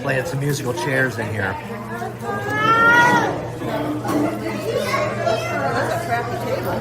Playing some musical chairs in here. That's a crappy table.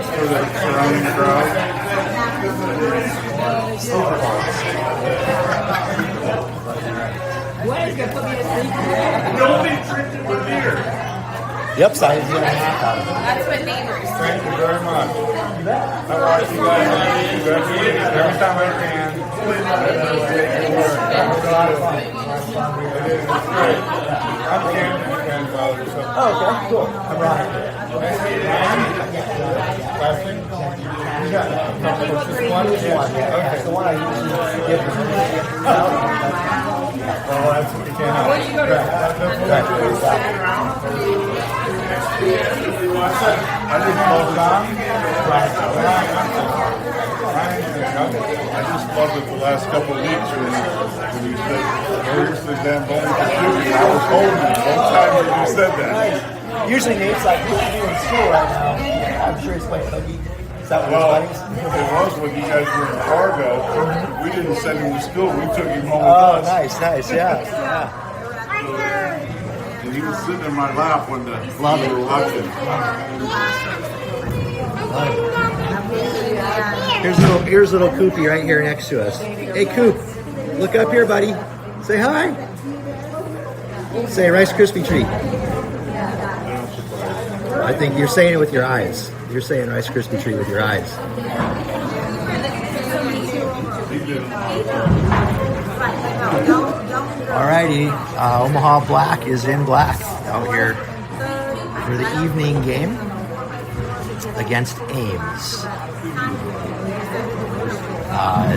For the surrounding crowd. Nobody drinks it with beer. Yep, size. That's what neighbors. Thank you very much. I watch you guys on YouTube every time I can. It's a lot of fun. It is. It's great. I'm Cam's grandfather, so. Oh, okay, cool. I'm Ryan. Last name? You got just one? Okay. The one I usually give them. Well, that's what you can't help. Where'd you go I just love Don. I just loved it the last couple of weeks when you said, "Where's the damn bowling for shooting?" I was holding it both times that you said that. Usually Nate's like, what are you doing in school right now? I'm sure he's playing hooky. Is that what Well, his buddies? it was when you guys were in Fargo. We didn't send him to school. We took him home Oh, with us. nice, yeah. And he was sitting in my lap when we were watching. Here's little Koopy right here next to us. Hey, Coop, look up here, buddy. Say hi. Say Rice Krispie treat. I think you're saying it with your eyes. You're saying Rice Krispie treat with your eyes. Alrighty, Omaha Black is in black out here for the evening game against Ames.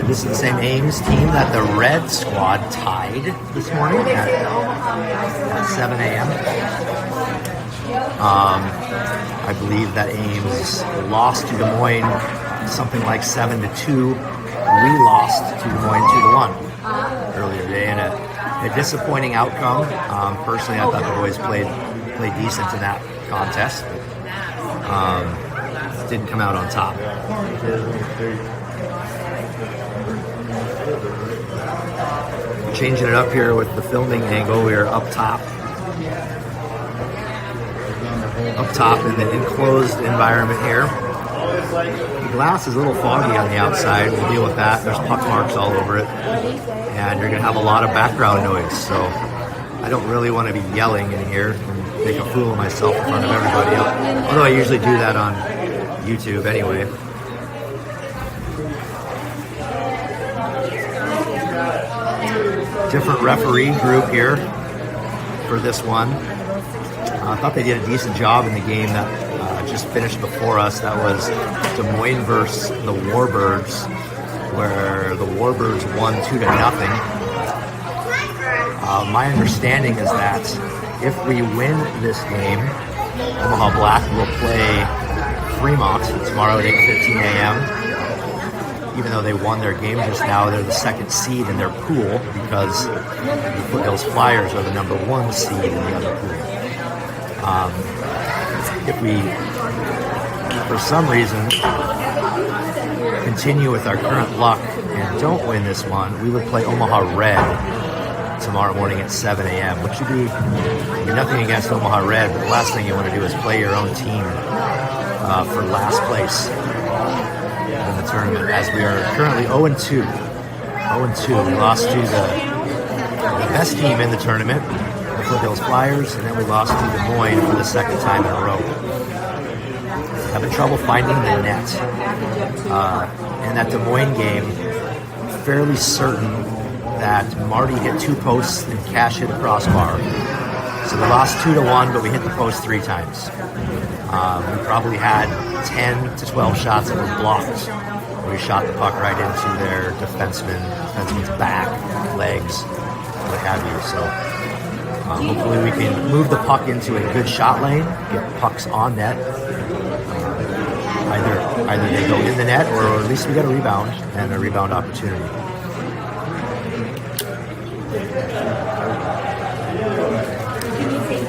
This is the same Ames team that the Red Squad tied this morning at 7 a.m. I believe that Ames lost to Des Moines something like 7-2. We lost to Des Moines 2-1 earlier today in a disappointing outcome. Personally, I thought the boys played decent in that contest, but didn't come out on top. Changing it up here with the filming angle. We are up top in the enclosed environment here. The glass is a little foggy on the outside. We'll deal with that. There's puck marks all over it, and you're gonna have a lot of background noise. So I don't really want to be yelling in here and make a fool of myself in front of everybody else. Although I usually do that on YouTube anyway. Different referee group here for this one. I thought they did a decent job in the game that just finished before us. That was Des Moines versus the Warbirds, where the Warbirds won 2-0. My understanding is that if we win this game, Omaha Black will play Fremont tomorrow at 8:15 a.m. Even though they won their game just now, they're the second seed in their pool because the Foothills Flyers are the number 1 seed in the other pool. If we, for some reason, continue with our current luck and don't win this one, we would play Omaha Red tomorrow morning at 7 a.m., which would be nothing against Omaha Red, but the last thing you want to do is play your own team for last place in the tournament, as we are currently 0-2. 0-2. We lost to the best team in the tournament, the Foothills Flyers, and then we lost to Des Moines for the second time in a row. Having trouble finding the net. And that Des Moines game, fairly certain that Marty hit 2 posts and Cash hit a crossbar. So we lost 2-1, but we hit the post 3 times. We probably had 10 to 12 shots that were blocked. We shot the puck right into their defenseman's back, legs, what have you. So hopefully we can move the puck into a good shot lane, get pucks on net. Either they go in the net, or at least we get a rebound and a rebound opportunity.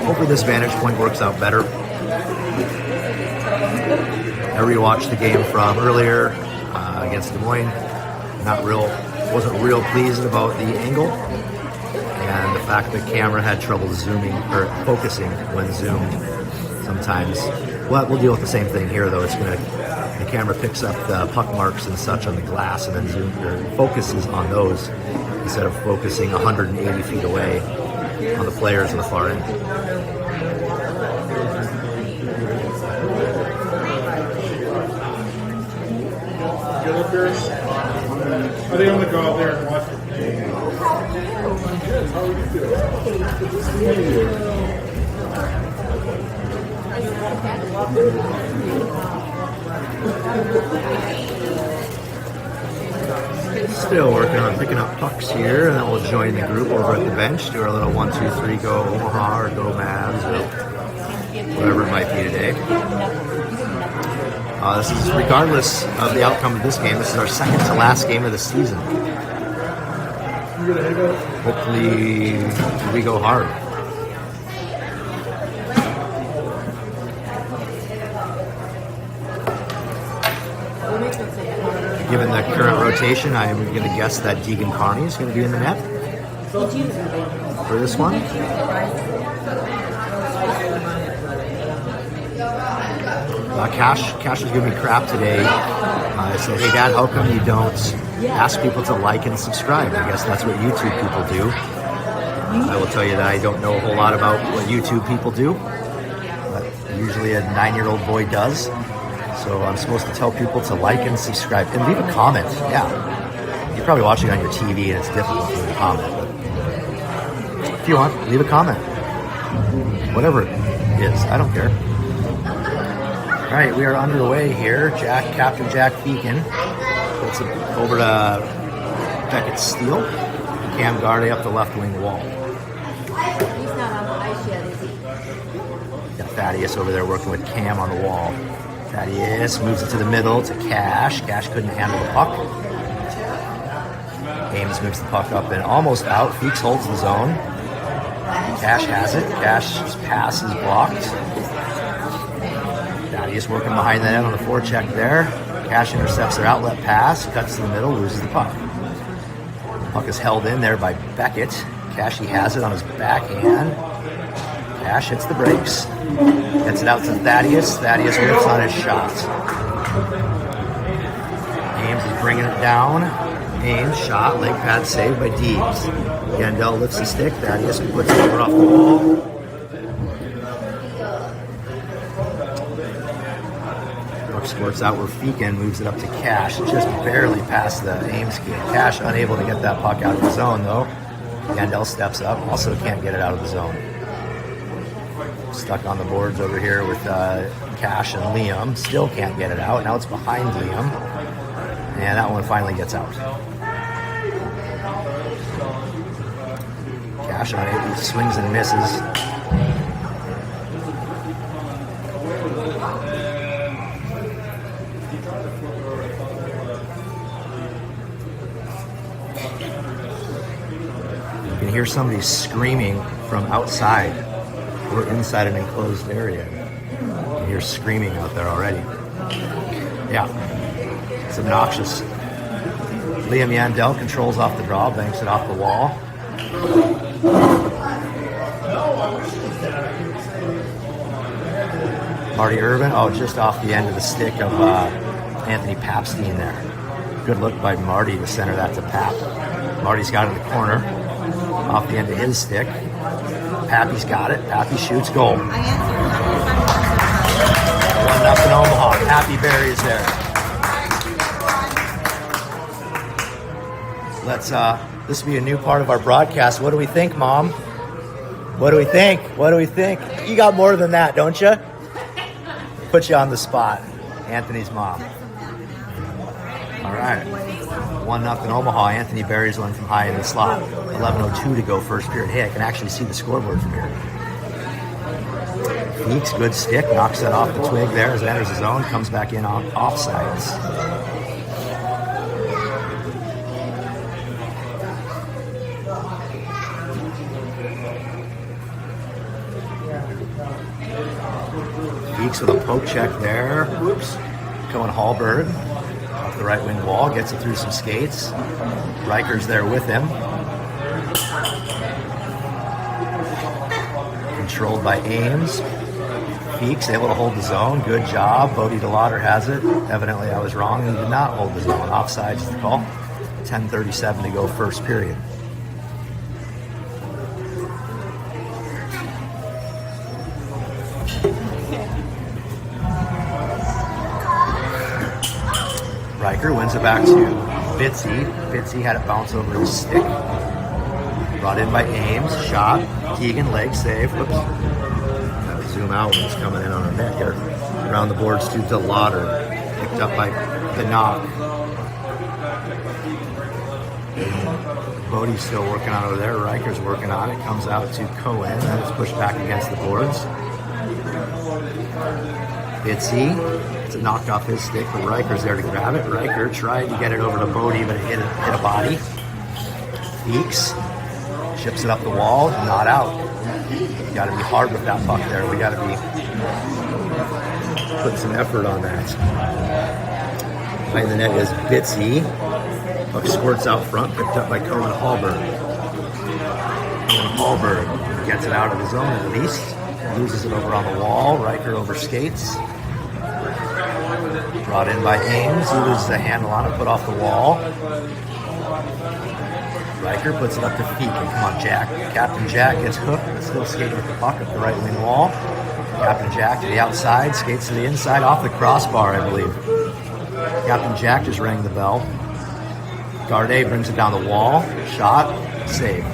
Hopefully this vantage point works out better. I rewatched the game from earlier against Des Moines. Wasn't real pleased about the angle and the fact that camera had trouble zooming or focusing when zoomed sometimes. Well, we'll deal with the same thing here though. The camera picks up the puck marks and such on the glass and then focuses on those instead of focusing 180 feet away on the players on the far end. I think I'm going to go out there and watch it. Still working on picking up pucks here, and then we'll join the group over at the bench, do our little 1, 2, 3, go Omaha or go Mavs or whatever it might be today. This is regardless of the outcome of this game. This is our second to last game of the season. Hopefully we go hard. Given the current rotation, I'm going to guess that Deegan Carney is going to be in the net for this one. Cash was giving me crap today. I said, hey Dad, how come you don't ask people to like and subscribe? I guess that's what YouTube people do. I will tell you that I don't know a whole lot about what YouTube people do, but usually a 9-year-old boy does. So I'm supposed to tell people to like and subscribe and leave a comment. Yeah, you're probably watching on your TV and it's difficult to leave a comment, but if you want, leave a comment. Whatever it is, I don't care. All right, we are underway here. Captain Jack Feakin puts it over to Beckett Steele. Cam Gardy up the left wing wall. He's not on the ice yet, is he? Got Thaddeus over there working with Cam on the wall. Thaddeus moves it to the middle to Cash. Cash couldn't handle the puck. Ames moves the puck up and almost out. Feeks holds the zone. Cash has it. Cash's pass is blocked. Thaddeus working behind the net on the forecheck there. Cash intercepts their outlet pass, cuts to the middle, loses the puck. The puck is held in there by Beckett. Cashy has it on his backhand. Cash hits the brakes. Gets it out to Thaddeus. Thaddeus whips on his shot. Ames is bringing it down. Ames shot, leg pad saved by Deebs. Yandel lifts the stick. Thaddeus puts it over off the wall. Squirts out where Feakin moves it up to Cash. Just barely past the Ames kid. Cash unable to get that puck out of the zone though. Yandel steps up. Also can't get it out of the zone. Stuck on the boards over here with Cash and Liam. Still can't get it out. Now it's behind Liam. And that one finally gets out. Cash unable, swings and misses. You can hear somebody screaming from outside. We're inside an enclosed area. You can hear screaming out there already. Yeah, it's obnoxious. Liam Yandel controls off the draw, banks it off the wall. Marty Irvin, just off the end of the stick of Anthony Papstein there. Good look by Marty to center that to Pap. Marty's got it in the corner, off the end of his stick. Pappy's got it. Pappy shoots, goal. 1-0 Omaha. Pappy Berry is there. Let's this will be a new part of our broadcast. What do we think, Mom? What do we think? What do we think? You got more than that, don't you? Put you on the spot. Anthony's mom. All right. 1-0 Omaha. Anthony buries one from high in the slot. 11:02 to go first period. Hey, I can actually see the scoreboard from here. Meeks, good stick. Knocks that off the twig there as it enters his zone. Comes back in on offsides. Meeks with a poke check there. Whoops. Going Hallberg. Off the right wing wall, gets it through some skates. Riker's there with him. Controlled by Ames. Feeks able to hold the zone. Good job. Bodie DeLauder has it. Evidently I was wrong. He did not hold the zone. Offsides is the call. 10:37 to go first period. Riker wins it back to Bitsy. Bitsy had it bounce over his stick. Brought in by Ames. Shot. Keegan, leg save. Whoops. Have to zoom out when it's coming in on our net here. Around the boards to DeLauder. Picked up by the knock. Bodie's still working on it over there. Riker's working on it. Comes out to Cohen. And it's pushed back against the boards. Bitsy. It's knocked off his stick, but Riker's there to grab it. Riker tried to get it over to Bodie, but it hit a body. Feeks chips it up the wall, not out. You got to be hard with that puck there. We got to be putting some effort on that. Behind the net is Bitsy. Puck squirts out front, picked up by Cohen Hallberg. Cohen Hallberg gets it out of his zone at least. Loses it over on the wall. Riker over skates. Brought in by Ames. He loses the handle on it, put off the wall. Riker puts it up to Feeken. Come on, Jack. Captain Jack gets hooked, still skating with the puck up the right wing wall. Captain Jack to the outside, skates to the inside, off the crossbar, I believe. Captain Jack just rang the bell. Gardet brings it down the wall. Shot. Save.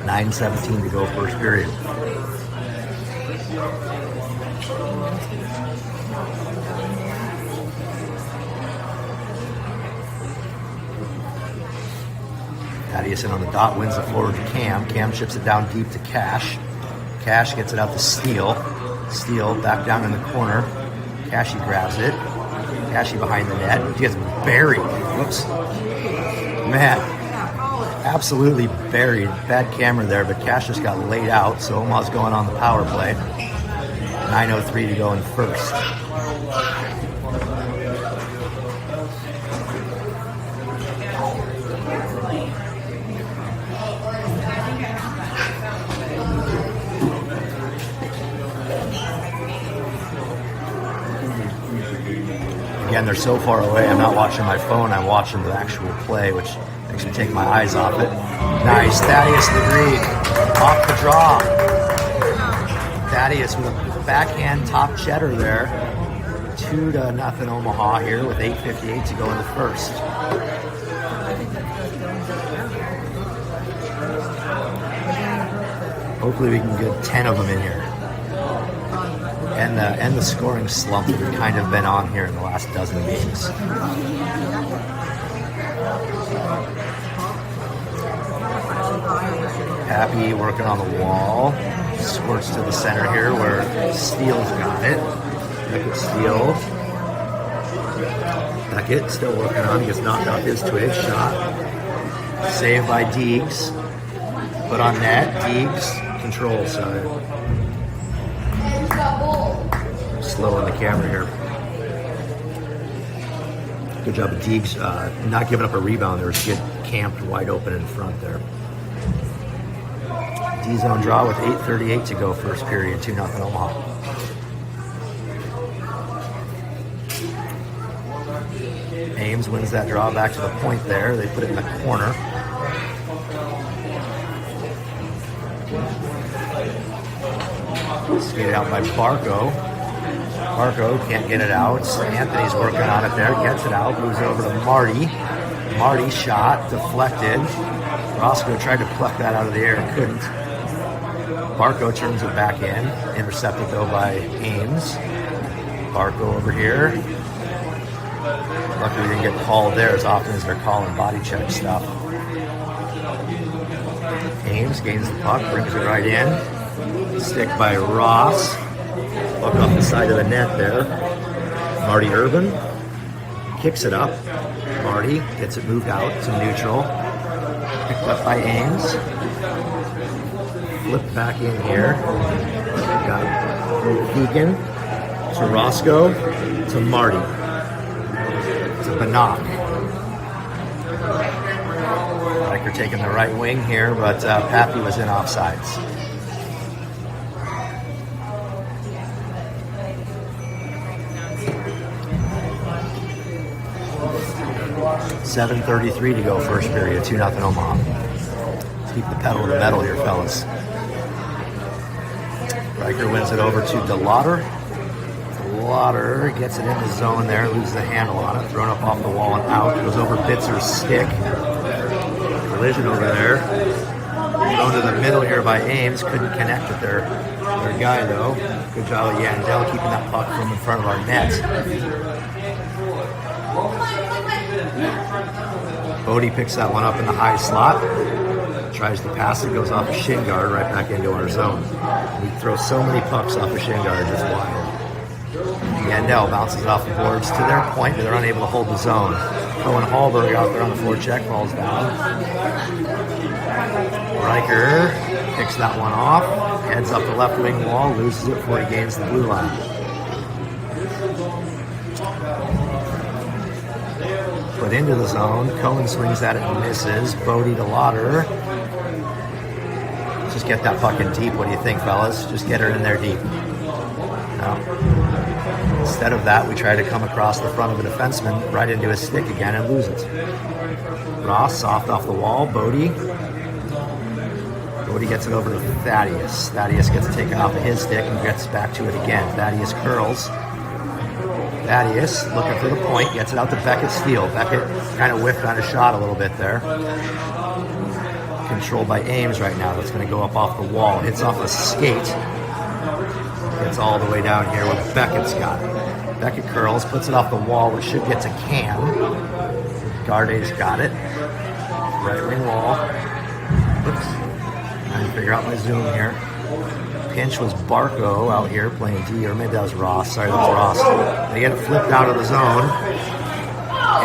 $9:17 to go first period. Thaddeus in on the dot, wins the forward to Cam. Cam chips it down deep to Cash. Cash gets it out to Steele. Steele back down in the corner. Cashy grabs it. Cashy behind the net. He gets buried. Whoops. Man, absolutely buried. Bad camera there, but Cash just got laid out, so Omaha's going on the power play. 9:03 to go in first. Again, they're so far away, I'm not watching my phone, I'm watching the actual play, which makes me take my eyes off it. Nice, Thaddeus Legree, off the draw. Thaddeus with a backhand top cheddar there. 2-0 Omaha here with 8:58 to go in the first. Hopefully we can get 10 of them in here. And the scoring slump that we've kind of been on here in the last dozen games. Pappy working on the wall. Squirts to the center here where Steele's got it. Look at Steele. Beckett still working on. He gets knocked off his twig. Shot. Saved by Deegs. Put on net. Deegs. Control side. Slow on the camera here. Good job of Deegs not giving up a rebound there. Just get camped wide open in front there. D-zone draw with 8:38 to go first period. 2-0 Omaha. Ames wins that draw back to the point there. They put it in the corner. Skated out by Barco. Marco can't get it out. Anthony's working on it there. Gets it out. Moves over to Marty. Marty shot. Deflected. Roscoe tried to pluck that out of the air. Couldn't. Barco turns it back in. Intercepted though by Ames. Barco over here. Luckily we didn't get called there as often as they're calling body check stuff. Ames gains the puck. Brings it right in. Stick by Ross. Puck off the side of the net there. Marty Urban kicks it up. Marty gets it moved out to neutral. Picked up by Ames. Flipped back in here. Got Keegan to Roscoe to Marty to Bannock. Riker taking the right wing here, but Pappy was in offsides. 7:33 to go first period, 2-0 Omaha. Let's keep the pedal to the metal here, fellas. Riker wins it over to DeLauder. DeLauder gets it in the zone there, loses the handle on it, thrown up off the wall and out. Goes over Bitzer's stick. Collision over there. Going to the middle here by Ames. Couldn't connect with their guy though. Good job of Yandel keeping that puck from in front of our net. Bodie picks that one up in the high slot. Tries to pass it, goes off a shin guard right back into our zone. We throw so many pucks off a shin guard, it's wild. Yandel bounces it off the boards to their point, but they're unable to hold the zone. Owen Hallberg out there on the forecheck, falls down. Riker picks that one off, heads up the left wing wall, loses it before he gains the blue line. Put into the zone. Cohen swings at it and misses. Bodie to Lauder. Just get that puck in deep. What do you think, fellas? Just get her in there deep. No. Instead of that, we try to come across the front of a defenseman right into his stick again and lose it. Ross soft off the wall. Bodie gets it over to Thaddeus. Thaddeus gets taken off of his stick and gets back to it again. Thaddeus curls. Thaddeus looking for the point, gets it out to Beckett's field. Beckett kind of whiffed on a shot a little bit there. Controlled by Ames right now. That's going to go up off the wall. Hits off a skate. Gets all the way down here where Beckett's got it. Beckett curls, puts it off the wall, which should get to Cam. Gardet's got it. Right wing wall. Oops. Trying to figure out my zoom here. Pinch was Barco out here playing D, or maybe that was Ross. Sorry, that was Ross. They get it flipped out of the zone.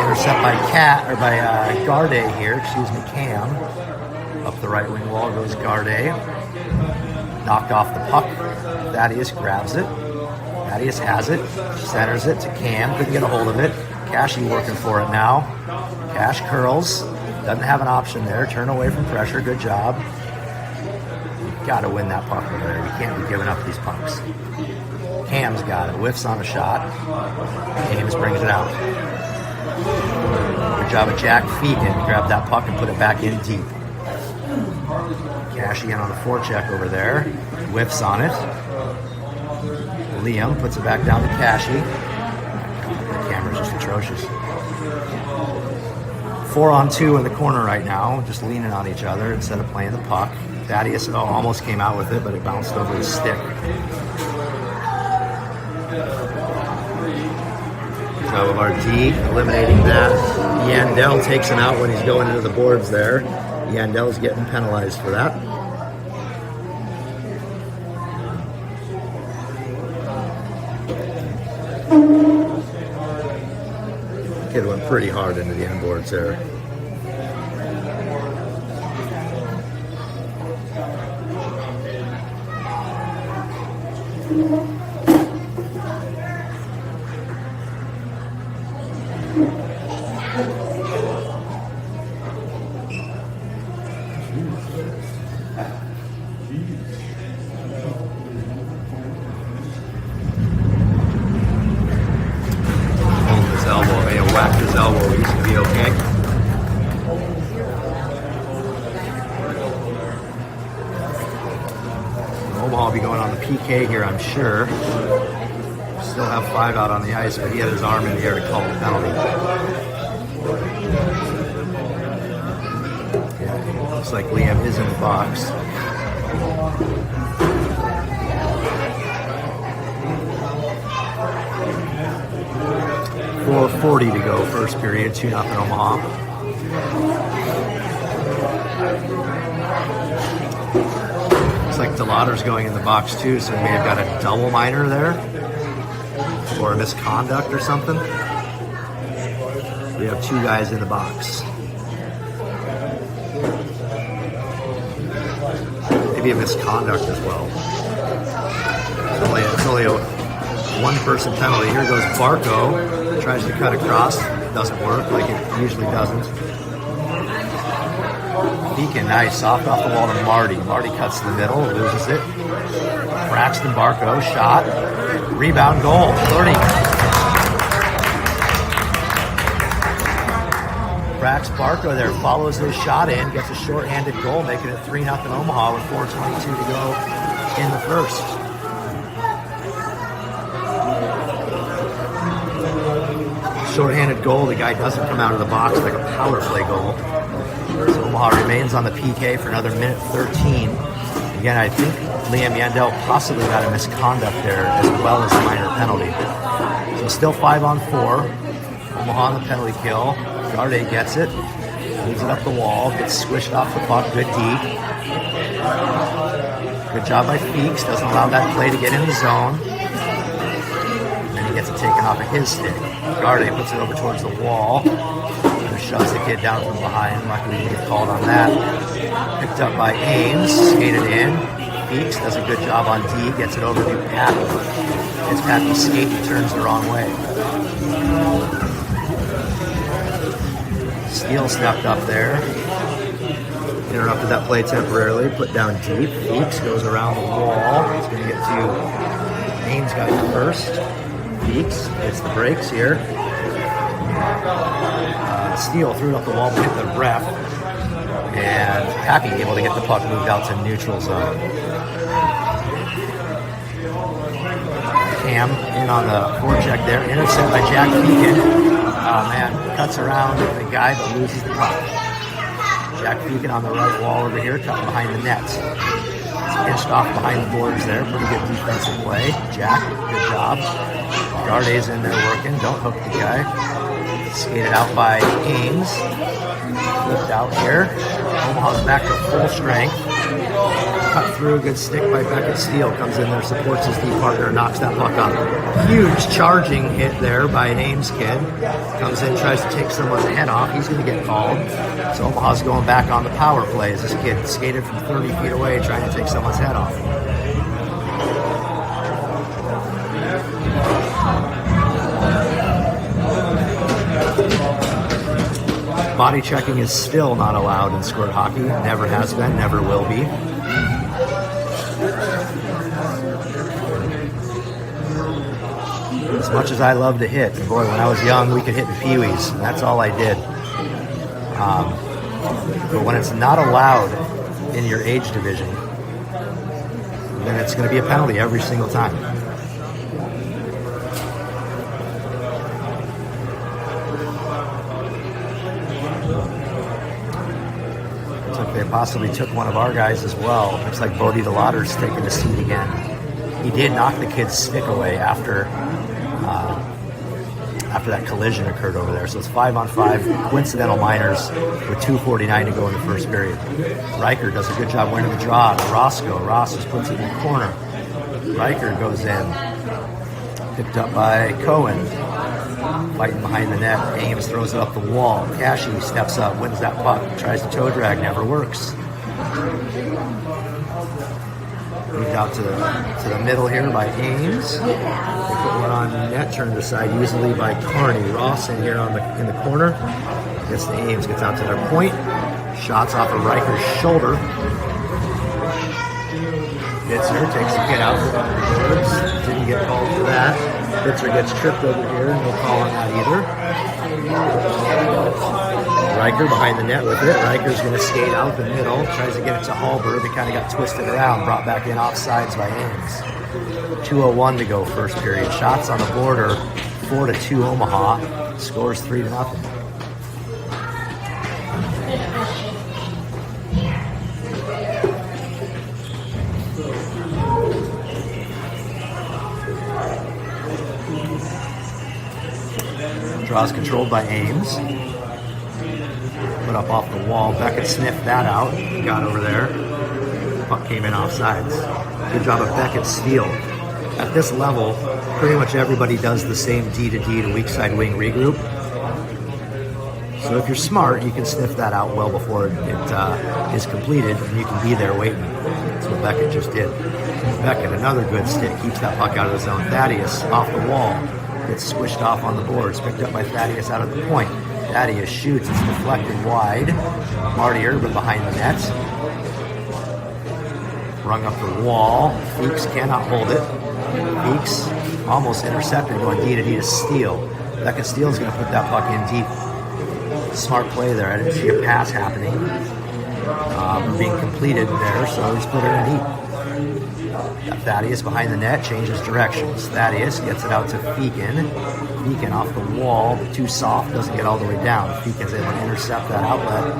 Intercept by Garde here. Excuse me, Cam. Up the right wing wall goes Garde. Knocked off the puck. Thaddeus grabs it. Thaddeus has it. Centers it to Cam. Couldn't get a hold of it. Cashy working for it now. Cash curls. Doesn't have an option there. Turn away from pressure. Good job. Got to win that puck over there. You can't be giving up these pucks. Cam's got it. Whiffs on a shot. Ames brings it out. Good job of Jack Fegan. Grab that puck and put it back in deep. Cashy in on the forecheck over there. Whiffs on it. Liam puts it back down to Cashy. The camera's just atrocious. 4-on-2 in the corner right now. Just leaning on each other instead of playing the puck. Thaddeus almost came out with it, but it bounced over his stick. Good job of our D eliminating that. Yandel takes him out when he's going into the boards there. Yandel's getting penalized for that. Kid went pretty hard into the end boards there. His elbow, may have whacked his elbow. He's going to be okay. Omaha will be going on the PK here, I'm sure. still have 5 out on the ice, but he had his arm in the air to call the penalty. Yeah, looks like Liam is in the box. .440 to go, first period, 2-0 Omaha. Looks like DeLauder's going in the box too, so we may have got a double minor there. Or a misconduct or something. We have 2 guys in the box. Maybe a misconduct as well. It's only a 1-person penalty. Here goes Barco. Tries to cut across. Doesn't work like it usually doesn't. Beacon, nice. Soft off the wall to Marty. Marty cuts to the middle, loses it. Braxton Barco, shot. Rebound, goal. 30. Brax Barco there follows his shot in, gets a short-handed goal, making it 3-0 Omaha with 4:22 to go in the first. Short-handed goal, the guy doesn't come out of the box like a power play goal. So Omaha remains on the PK for another minute 13. Again, I think Liam Yandel possibly got a misconduct there as well as a minor penalty. So still 5-on-4. Omaha on the penalty kill. Garde gets it. Leaves it up the wall. Gets squished off the puck. Good D. Good job by Feeks. Doesn't allow that play to get in the zone. Then he gets it taken off of his stick. Garde puts it over towards the wall. And shoves the kid down from behind. Luckily he didn't get called on that. Picked up by Ames. Skated in. Feeks does a good job on D. Gets it over to Pappy. It's Pappy skate and turns the wrong way. Steele stepped up there. Interrupted that play temporarily. Put down deep. Feeks goes around the wall. He's going to get to Ames got it first. Feeks hits the brakes here. Steele threw it up the wall, hit the ref. And Pappy able to get the puck moved out to neutral zone. Cam in on the forecheck there. Intercept by Jack Beacon. Oh man, cuts around the guy but loses the puck. Jack Beacon on the right wall over here, cut behind the net. Pinched off behind the boards there. Pretty good defensive play. Jack, good job. Garde's in there working. Don't hook the guy. Skated out by Ames. Flipped out here. Omaha's back to full strength. Cut through, good stick by Beckett. Steele comes in there, supports his D partner, knocks that puck up. Huge charging hit there by an Ames kid. Comes in, tries to take someone's head off. He's going to get called. So Omaha's going back on the power play as this kid skated from 30 feet away trying to take someone's head off. Body checking is still not allowed in squirt hockey. Never has been, never will be. As much as I love to hit, and boy, when I was young, we could hit in peewees, and that's all I did. But when it's not allowed in your age division, then it's going to be a penalty every single time. Looks like they possibly took one of our guys as well. Looks like Bodie DeLauder's taking a seat again. He did knock the kid's stick away after that collision occurred over there. So it's 5-on-5, coincidental minors with 2:49 to go in the first period. Riker does a good job winning the draw to Roscoe. Ross just puts it in the corner. Riker goes in. Picked up by Cohen. Fighting behind the net. Ames throws it up the wall. Cashy steps up, wins that puck. Tries to toe drag, never works. Moved out to the middle here by Ames. They put one on net, turned aside easily by Carney. Ross in here in the corner. Gets to Ames, gets out to their point. Shots off of Riker's shoulder. Bitzer takes the kid out from under the boards. Didn't get called for that. Bitzer gets tripped over here, no call on that either. Riker behind the net with it. Riker's going to skate out the middle, tries to get it to Hallberg. They kind of got twisted around, brought back in offsides by Ames. 2:01 to go first period. Shots on the border, 4-2 Omaha. Scores 3-0. Draws controlled by Ames. Put up off the wall. Beckett sniffed that out. Got over there. Puck came in offsides. Good job of Beckett's steal. At this level, pretty much everybody does the same D to D to weak side wing regroup. So if you're smart, you can sniff that out well before it is completed, and you can be there waiting. That's what Beckett just did. Beckett, another good stick, keeps that puck out of the zone. Thaddeus off the wall. Gets squished off on the boards, picked up by Thaddeus out of the point. Thaddeus shoots, it's deflected wide. Marty Urban behind the net. Rung up the wall. Feeks cannot hold it. Feeks almost intercepted, going D to D to steal. Beckett Steele's going to put that puck in deep. Smart play there. I didn't see a pass happening. Being completed there, so he's put it in deep. Got Thaddeus behind the net, changes directions. Thaddeus gets it out to Feekin. Feekin off the wall, but too soft, doesn't get all the way down. Feekin's able to intercept that outlet.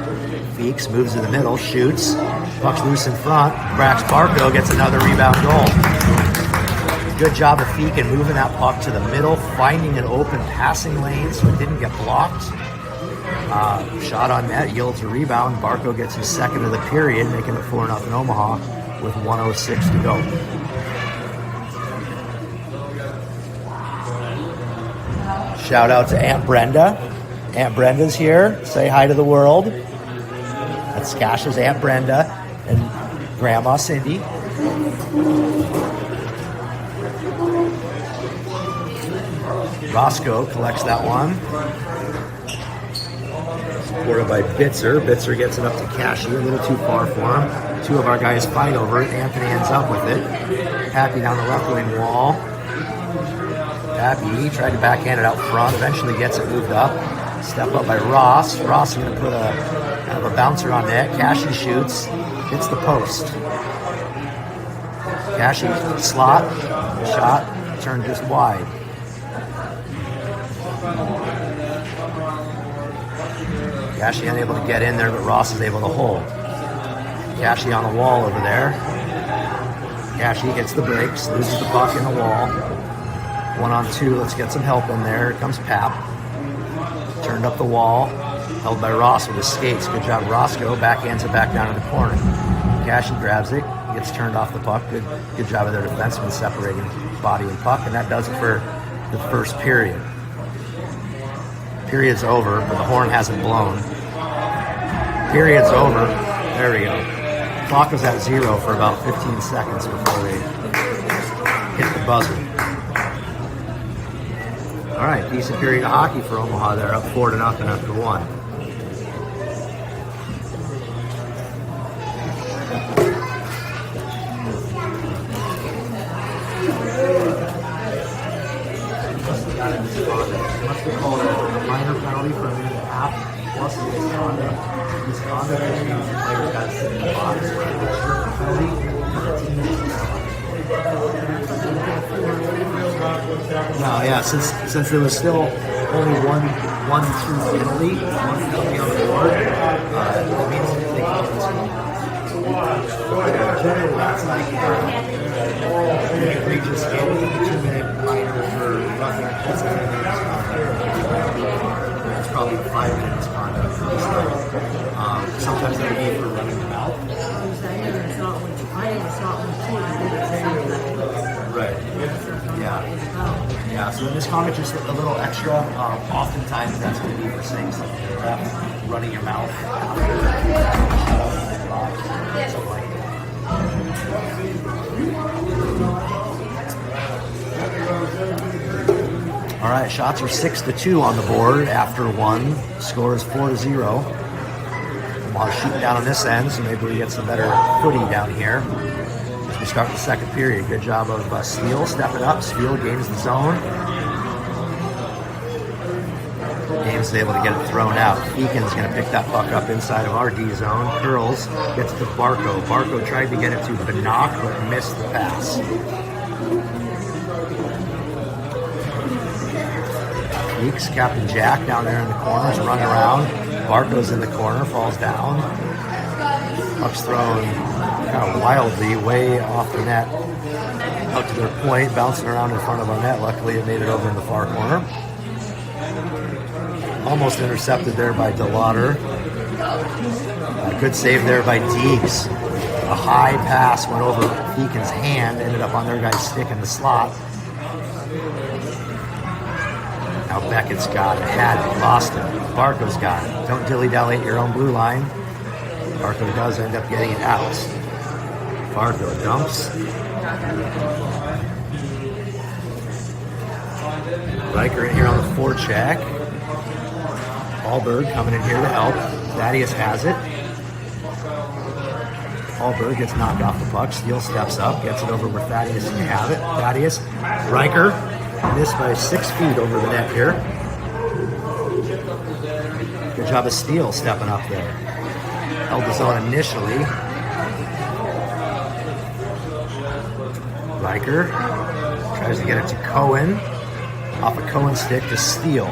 Feeks moves to the middle, shoots. Puck's loose in front. Cracks Barco, gets another rebound goal. Good job of Feekin moving that puck to the middle, finding an open passing lane so it didn't get blocked. Shot on net, yields a rebound. Barco gets his second of the period, making it 4-0 Omaha with 1:06 to go. Shout out to Aunt Brenda. Aunt Brenda's here. Say hi to the world. That's Cash's Aunt Brenda and Grandma Cindy. Roscoe collects that one. Supported by Bitzer. Bitzer gets it up to Cashy, a little too far for him. Two of our guys fight over it. Anthony ends up with it. Pappy down the left wing wall. Pappy tried to backhand it out front. Eventually gets it moved up. Step up by Ross. Ross is going to put a kind of a bouncer on net. Cashy shoots. Hits the post. Cashy slot. Shot. Turned just wide. Cashy unable to get in there, but Ross is able to hold. Cashy on the wall over there. Cashy gets the breaks, loses the puck in the wall. 1-on-2, let's get some help in there. Here comes Pap. Turned up the wall, held by Ross with his skates. Good job, Roscoe. Backhands it back down to the corner. Cashy grabs it, gets turned off the puck. Good job of their defenseman separating body and puck, and that does it for the first period. Period's over, but the horn hasn't blown. Period's over. There we go. Clock was at 0 for about 15 seconds before they hit the buzzer. All right, decent period of hockey for Omaha. They're up 4-0 after 1. Must be called a minor penalty for a minute and a half, plus the misconduct. Misconduct just means the players got to sit in the box, right? The short penalty for the team. No, yeah, since there was still only one true penalty, one penalty on the board, it means they call it misconduct. Generally, that's like an egregious game, 2-minute minor for roughing the puts. It's probably a 5-minute misconduct for this thing. Sometimes that would be for running the mouth. Right. Yeah. Yeah, so the misconduct is a little extra. Oftentimes that's going to be for saying something to the ref, running your mouth. Something like that. All right, shots are 6-2 on the board after 1. Score is 4-0. Omaha's shooting down on this end, so maybe we get some better footing down here as we start the second period. Good job of Steele stepping up. Steele gains the zone. Gains Ames is able to get it thrown out. Feakin's going to pick that puck up inside of our D zone. Curls, gets to Barco. Barco tried to get it to Bannock, but missed the pass. Weeks, Captain Jack down there in the corners, running around. Barco's in the corner, falls down. Puck's thrown kind of wildly way off the net, out to their point, bouncing around in front of our net. Luckily, it made it over in the far corner. Almost intercepted there by DeLauder. Good save there by Deeks. A high pass went over Feakin's hand, ended up on their guy's stick in the slot. Now Beckett's got it, had it, lost it. Barco's got it. Don't dilly-dally at your own blue line. Barco does end up getting it out. Barco dumps. Riker in here on the forecheck. Allberg coming in here to help. Thaddeus has it. Allberg gets knocked off the puck. Steele steps up, gets it over where Thaddeus can have it. Thaddeus, Riker, missed by 6 feet over the net here. Good job of Steele stepping up there. Held his own initially. Riker tries to get it to Cohen. Off a Cohen stick to Steele.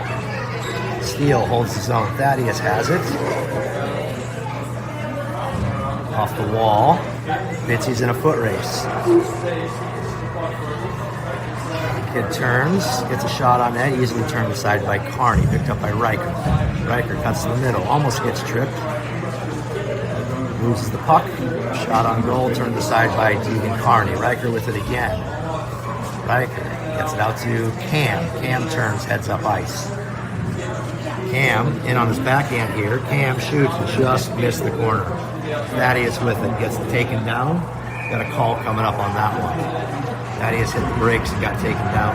Steele holds his own. Thaddeus has it. Off the wall. Mitzi's in a foot race. Kid turns, gets a shot on net, easily turned aside by Carney, picked up by Riker. Riker cuts to the middle, almost gets tripped. Loses the puck. Shot on goal, turned aside by Deegan Carney. Riker with it again. Riker gets it out to Cam. Cam turns, heads up ice. Cam in on his backhand here. Cam shoots, just missed the corner. Thaddeus with it, gets it taken down. Got a call coming up on that one. Thaddeus hit the brakes and got taken down.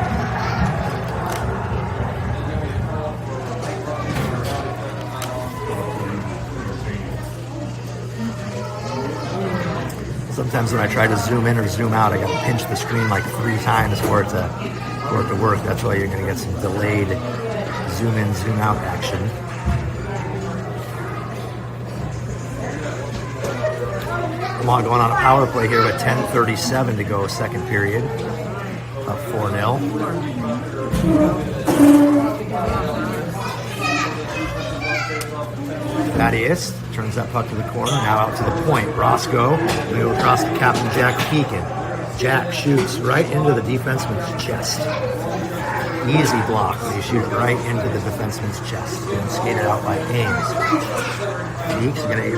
Sometimes when I try to zoom in or zoom out, I got to pinch the screen like 3 times for it to work. That's why you're going to get some delayed zoom in, zoom out action. Omaha going on a power play here with 10:37 to go, second period. Up 4-0. Thaddeus turns that puck to the corner, now out to the point. Roscoe, move across to Captain Jack Feakin. Jack shoots right into the defenseman's chest. Easy block, they shoot right into the defenseman's chest. And skated out by Ames. Deeks going to be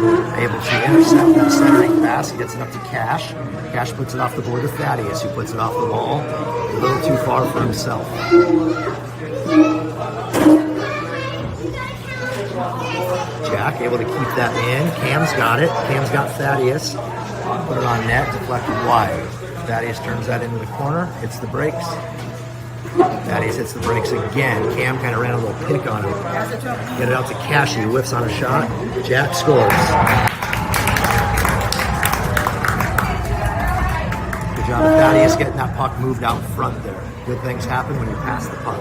able to intercept that centering pass, gets it up to Cash. Cash puts it off the board to Thaddeus, who puts it off the wall. A little too far for himself. Jack able to keep that in. Cam's got it. Cam's got Thaddeus. Put it on net, deflected wide. Thaddeus turns that into the corner, hits the brakes. Thaddeus hits the brakes again. Cam kind of ran a little pick on it. Get it out to Cashy, whiffs on a shot. Jack scores. Good job of Thaddeus getting that puck moved out front there. Good things happen when you pass the puck.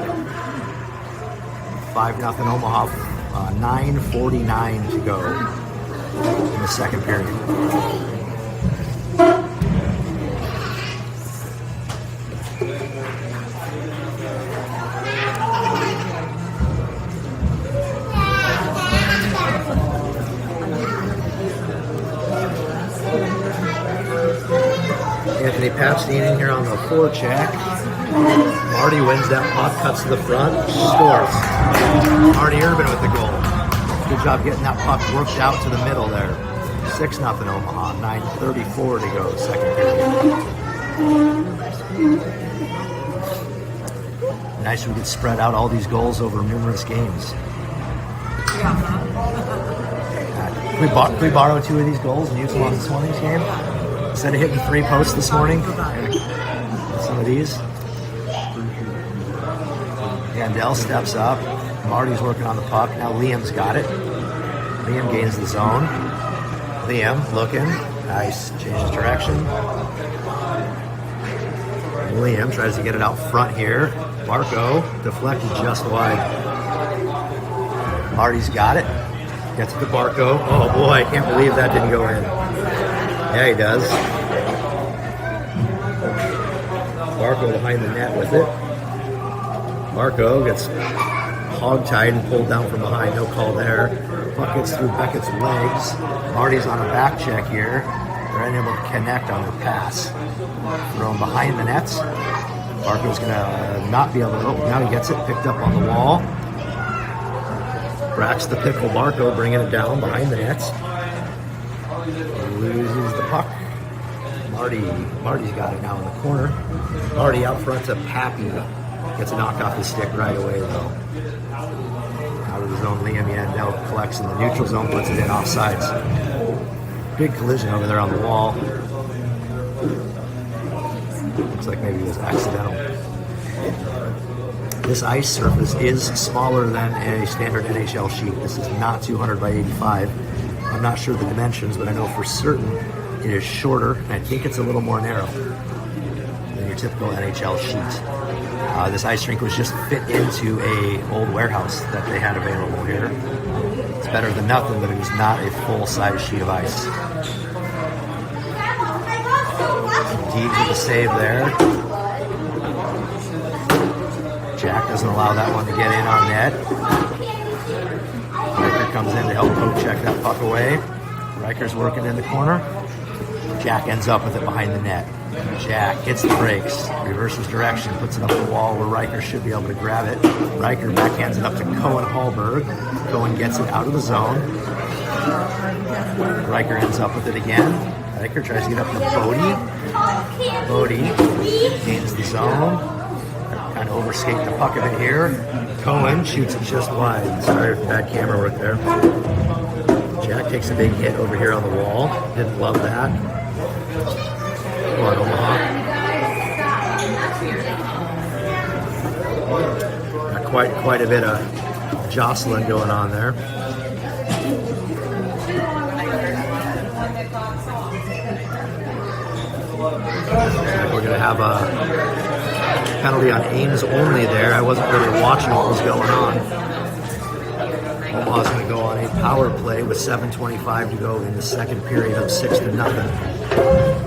5-0 Omaha. 9:49 to go in the second period. Anthony Papstein in here on the forecheck. Marty wins that puck, cuts to the front, scores. Marty Urban with the goal. Good job getting that puck worked out to the middle there. 6-0 Omaha, 9:34 to go, second period. Nice we could spread out all these goals over numerous games. Can we borrow 2 of these goals and use them on this morning's game? Instead of hitting 3 posts this morning, some of these. Gandel steps up. Marty's working on the puck. Now Liam's got it. Liam gains the zone. Liam looking. Nice. Changes direction. Liam tries to get it out front here. Marco deflected just wide. Marty's got it. Gets it to Barco. Oh boy, I can't believe that didn't go in. Yeah, he does. Barco behind the net with it. Barco gets hog-tied and pulled down from behind. No call there. Puck gets through Beckett's legs. Marty's on a back check here. They're unable to connect on their pass. Thrown behind the nets. Barco's going to not be able to... Oh, now he gets it picked up on the wall. Bracks the pickle. Barco bringing it down behind the nets. Loses the puck. Marty's got it now in the corner. Marty out front to Pappy. Gets a knock off his stick right away, though. Out of the zone, Liam Yandel collects in the neutral zone, puts it in offsides. Big collision over there on the wall. Looks like maybe it was accidental. This ice surface is smaller than a standard NHL sheet. This is not 200 by 85. I'm not sure the dimensions, but I know for certain it is shorter. I think it's a little more narrow than your typical NHL sheet. This ice rink was just fit into a old warehouse that they had available here. It's better than nothing, but it is not a full-size sheet of ice. Deep with the save there. Jack doesn't allow that one to get in on net. Riker comes in to help poke check that puck away. Riker's working in the corner. Jack ends up with it behind the net. Jack hits the brakes, reverses direction, puts it up the wall where Riker should be able to grab it. Riker backhands it up to Cohen Hallberg. Cohen gets it out of the zone. Riker ends up with it again. Riker tries to get up to Bodie. Bodie gains the zone. Kind of overskating the puck a bit here. Cohen shoots it just wide. Sorry for bad camera work there. Jack takes a big hit over here on the wall. Didn't love that. Come on, Omaha. Got quite a bit of jostling going on there. We're going to have a penalty on Ames only there. I wasn't really watching what was going on. Omaha's going to go on a power play with 7:25 to go in the second period of 6-0.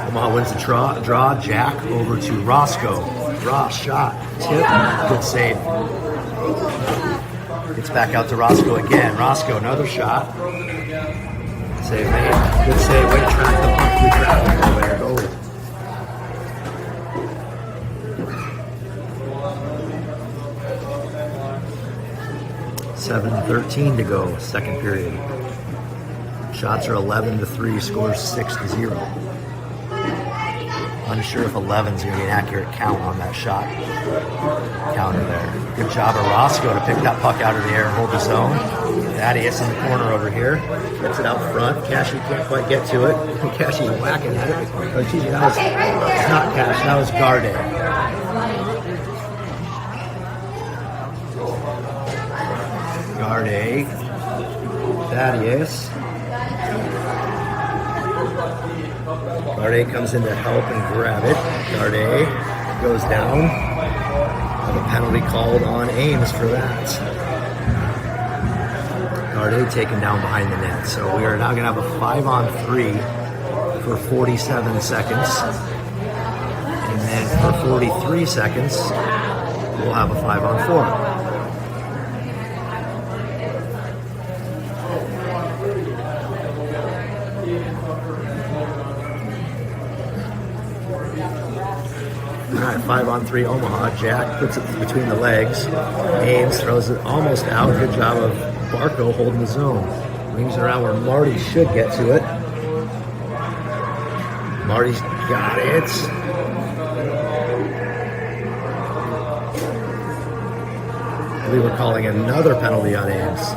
Omaha wins the draw. Jack over to Roscoe. Ross shot. Tip. Good save. Gets back out to Roscoe again. Roscoe, another shot. Save made. Good save. Way to track the puck through traffic all the way to goal. $7:13 to go, second period. Shots are 11-3, scores 6-0. Unsure if 11 is going to be an accurate count on that shot counter there. Good job of Roscoe to pick that puck out of the air and hold the zone. Thaddeus in the corner over here. Gets it out front. Cashy can't quite get to it. Cashy's whacking at it. Oh, geez, that was not Cash. That was Garde. Garde. Thaddeus. Garde comes in to help and grab it. Garde goes down. And a penalty called on Ames for that. Garde taken down behind the net. So we are now going to have a 5-on-3 for 47 seconds. And then for 43 seconds, we'll have a 5-on-4. Alright, 5-on-3 Omaha. Jack puts it between the legs. Ames throws it almost out. Good job of Barco holding the zone. Wings around where Marty should get to it. Marty's got it. We were calling another penalty on Ames.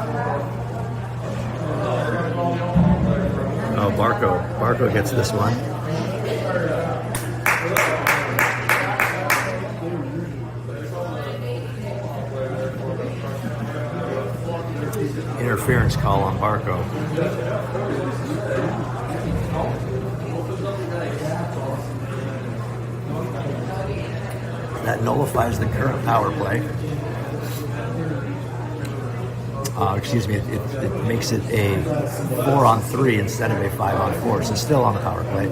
Oh, Barco. Barco gets this one. interference call on Barco. That nullifies the current power play. Excuse me, it makes it a 4-on-3 instead of a 5-on-4. So still on the power play.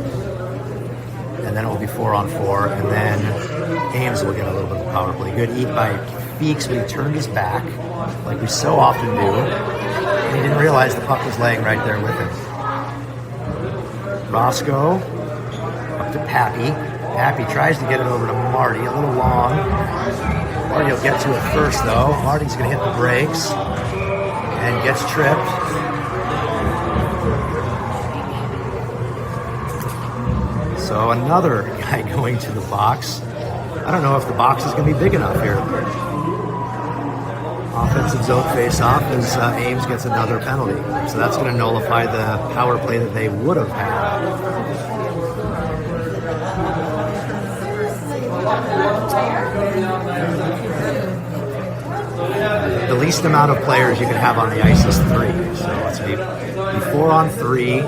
And then it will be 4-on-4. And then Ames will get a little bit of power play. Good eat by Feeks, but he turned his back, like we so often do. And he didn't realize the puck was laying right there with him. Roscoe up to Pappy. Pappy tries to get it over to Marty, a little long. Marty will get to it first, though. Marty's going to hit the brakes and gets tripped. So another guy going to the box. I don't know if the box is going to be big enough here. Offensive zone face-off as Ames gets another penalty. So that's going to nullify the power play that they would have had. The least amount of players you can have on the ice is 3. So it's be 4-on-3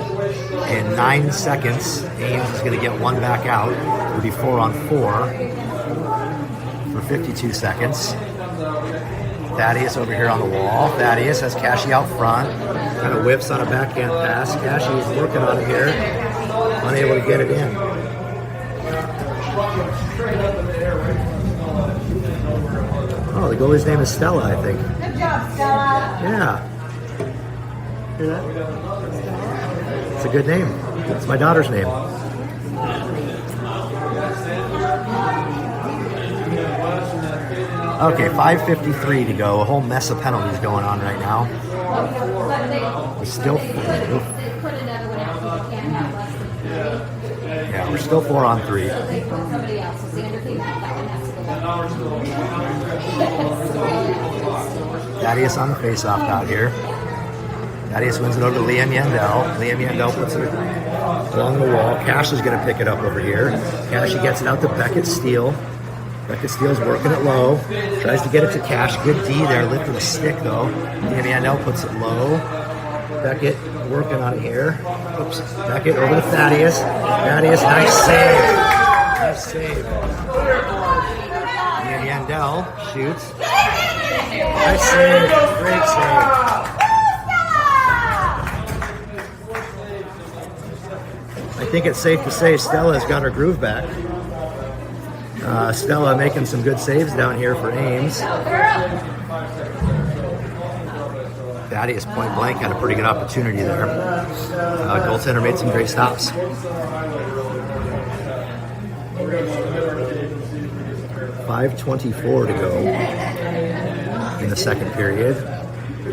in 9 seconds. Ames is going to get one back out. It'll be 4-on-4 for 52 seconds. Thaddeus over here on the wall. Thaddeus has Cashy out front. Kind of whips on a backhand pass. Cashy is working on it here. Unable to get it in. Oh, the goalie's name is Stella, I think. Good job, Stella. Yeah. Hear that? It's a good name. It's my daughter's name. Okay, 5:53 to go. A whole mess of penalties going on right now. We're still... Yeah, we're still 4-on-3. Thaddeus on the face-off out here. Thaddeus wins it over to Liam Yandel. Liam Yandel puts it along the wall. Cash is going to pick it up over here. Cash, he gets it out to Beckett Steele. Beckett Steele's working it low. Tries to get it to Cash. Good D there, lifting a stick though. Liam Yandel puts it low. Beckett working on it here. Oops. Beckett over to Thaddeus. Thaddeus, nice save. Nice save. And Yandel shoots. Nice save. Great save. I think it's safe to say Stella's got her groove back. Stella making some good saves down here for Ames. Thaddeus point blank had a pretty good opportunity there. Goaltender made some great stops. .524 to go in the second period.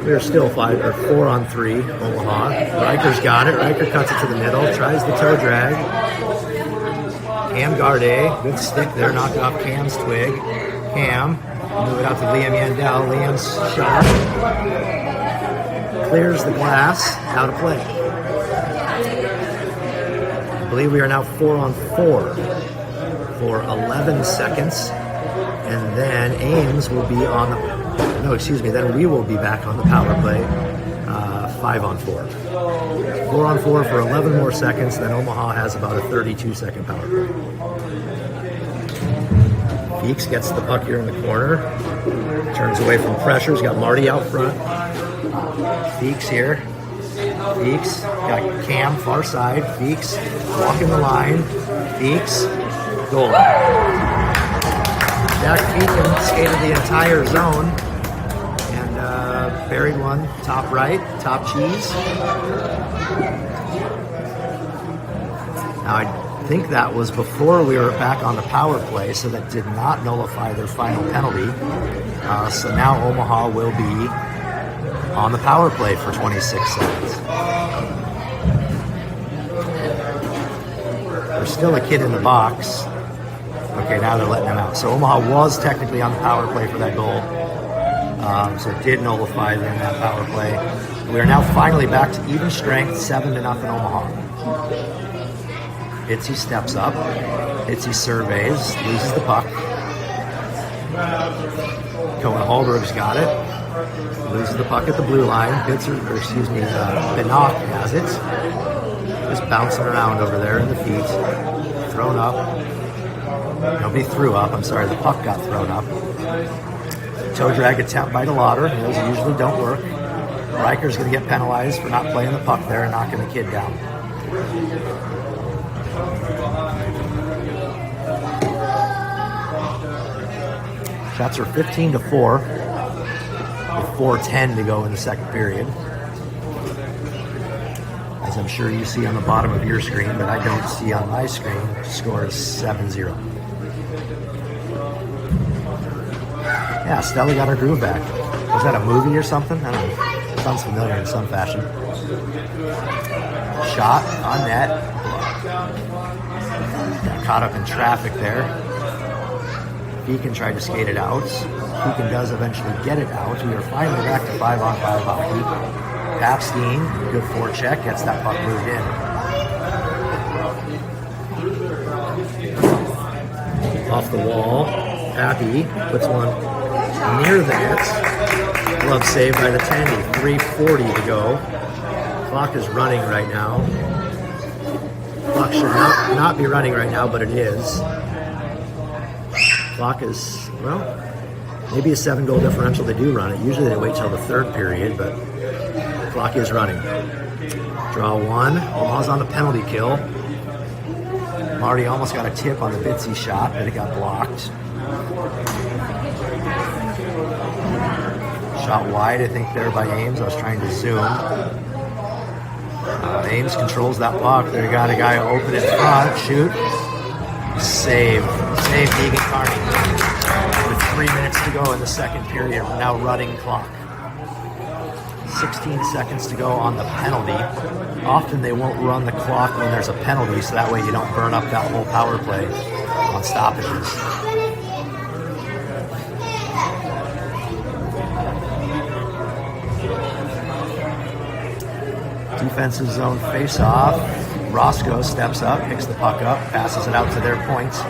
We're still 4-on-3, Omaha. Riker's got it. Riker cuts it to the middle, tries the toe drag. Cam Garde, good stick there, knocked off Cam's twig. Cam, move it out to Liam Yandel. Liam's shot clears the glass, out of play. I believe we are now 4-on-4 for 11 seconds. And then Ames will be on the... No, excuse me. Then we will be back on the power play. 5-on-4. 4-on-4 for 11 more seconds. Then Omaha has about a 32-second power play. Feeks gets the puck here in the corner. Turns away from pressure. He's got Marty out front. Feeks here. Feeks got Cam far side. Feeks walking the line. Feeks goal. Jack Feeken skated the entire zone and buried one top right, top cheese. Now I think that was before we were back on the power play, so that did not nullify their final penalty. So now Omaha will be on the power play for 26 seconds. There's still a kid in the box. Okay, now they're letting him out. So Omaha was technically on the power play for that goal. So it did nullify them in that power play. We are now finally back to even strength, 7-0 Omaha. Itzy steps up. Itzy surveys, loses the puck. Cohen Hallberg's got it. Loses the puck at the blue line. Benock has it. Just bouncing around over there in the feet. Thrown up. Nobody threw up. I'm sorry, the puck got thrown up. Toe drag attempt by DeLauder. Those usually don't work. Riker's going to get penalized for not playing the puck there and knocking the kid down. Shots are 15-4 with 4:10 to go in the second period. As I'm sure you see on the bottom of your screen, but I don't see on my screen, score is 7-0. Yeah, Stella got her groove back. Was that a movie or something? I don't know. Sounds familiar in some fashion. Shot on net. Got caught up in traffic there. Beacon tried to skate it out. Beacon does eventually get it out. We are finally back to 5-on-5 hockey. Papstein, good forecheck, gets that puck moved in. Off the wall, Pappy puts one near the net. Glove save by the Tandy. 3:40 to go. Clock is running right now. Clock should not be running right now, but it is. Clock is, well, maybe a 7-goal differential. They do run it. Usually they wait till the third period, but the clock is running. Draw one. Omaha's on the penalty kill. Marty almost got a tip on the Bitsy shot, but it got blocked. Shot wide, I think, there by Ames. I was trying to zoom. Ames controls that puck. They got a guy open in front. Shoot. Save Deegan Carney. With 3 minutes to go in the second period. Now running clock. 16 seconds to go on the penalty. Often they won't run the clock when there's a penalty, so that way you don't burn up that whole power play on stoppages. Defensive zone face-off. Roscoe steps up, picks the puck up, passes it out to their points.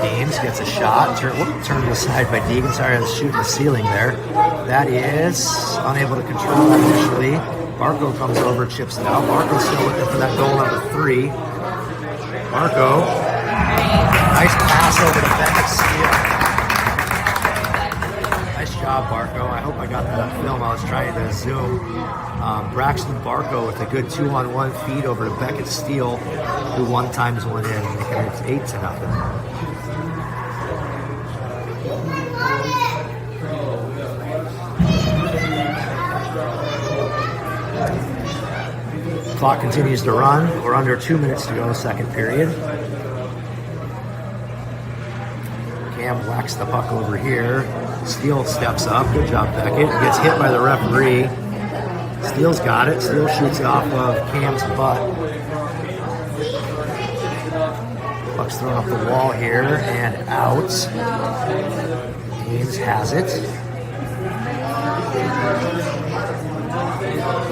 Ames gets a shot, turned aside by Deegan. Sorry, I was shooting the ceiling there. That is unable to control that initially. Barco comes over, chips it out. Barco's still looking for that goal number 3. Barco, nice pass over to Bennett. Nice job, Barco. I hope I got that film. I was trying to zoom. Braxton Barco with a good 2-on-1 feed over to Beckett Steele, who one times one in, making it 8-0. Clock continues to run. We're under 2 minutes to go, second period. Cam whacks the puck over here. Steele steps up. Good job, Beckett. Gets hit by the referee. Steele's got it. Steele shoots it off of Cam's butt. Puck's thrown off the wall here and out. Ames has it.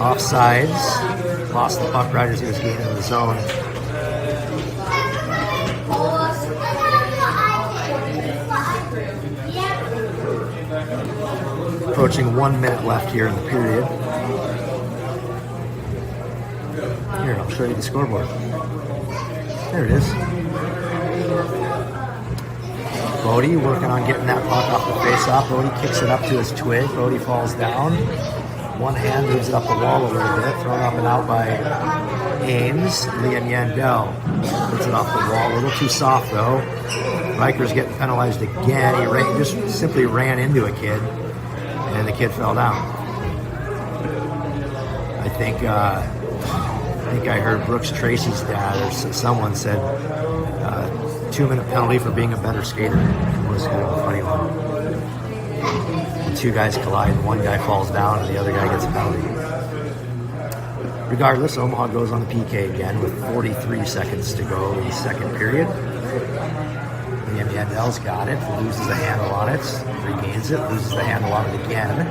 Offsides. Lost the puck right as he was getting into the zone. Approaching 1 minute left here in the period. Here, I'll show you the scoreboard. There it is. Bodie working on getting that puck off the face-off. Bodie kicks it up to his twig. Bodie falls down. One hand moves it up the wall a little bit. Thrown up and out by Ames. Liam Yandel puts it off the wall. A little too soft, though. Riker's getting penalized again. He just simply ran into a kid, and the kid fell down. I think I heard Brooks Tracy's dad or someone said 2-minute penalty for being a better skater. It was kind of a funny one. When two guys collide, one guy falls down and the other guy gets a penalty. Regardless, Omaha goes on the PK again with 43 seconds to go in the second period. Liam Yandel's got it, loses the handle on it, regains it, loses the handle on it again.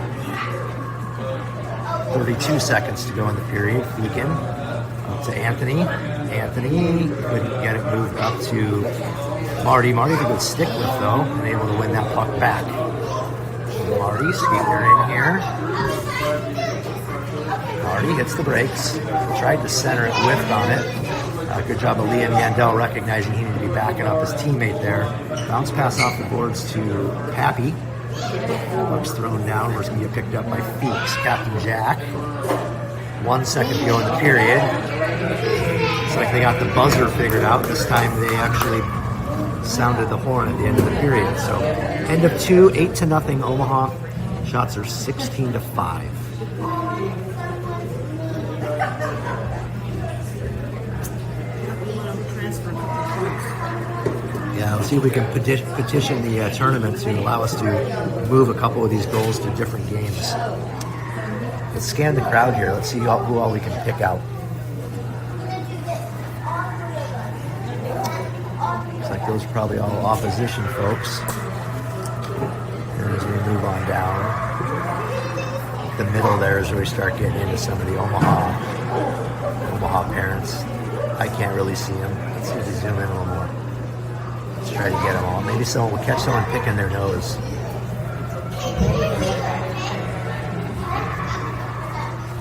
32 seconds to go in the period. Beacon up to Anthony. Anthony couldn't get it moved up to Marty's a good stick lift though, and able to win that puck back. Marty skating her in here. Marty hits the brakes. Tried to center it, whiffed on it. Good job of Liam Yandel recognizing he needed to be backing up his teammate there. Bounce pass off the boards to Pappy. Puck's thrown down. Where it's going to get picked up by Feeks. Captain Jack. 1 second to go in the period. Looks like they got the buzzer figured out. This time they actually sounded the horn at the end of the period. So end of 2, 8-0 Omaha. Shots are 16-5. Yeah, let's see if we can petition the tournament to allow us to move a couple of these goals to different games. Let's scan the crowd here. Let's see who all we can pick out. Looks like those are probably all opposition folks. And as we move on down, the middle there is where we start getting into some of the Omaha parents. I can't really see them. Let's see if we zoom in a little more. Let's try to get them all. Maybe someone will catch someone picking their nose.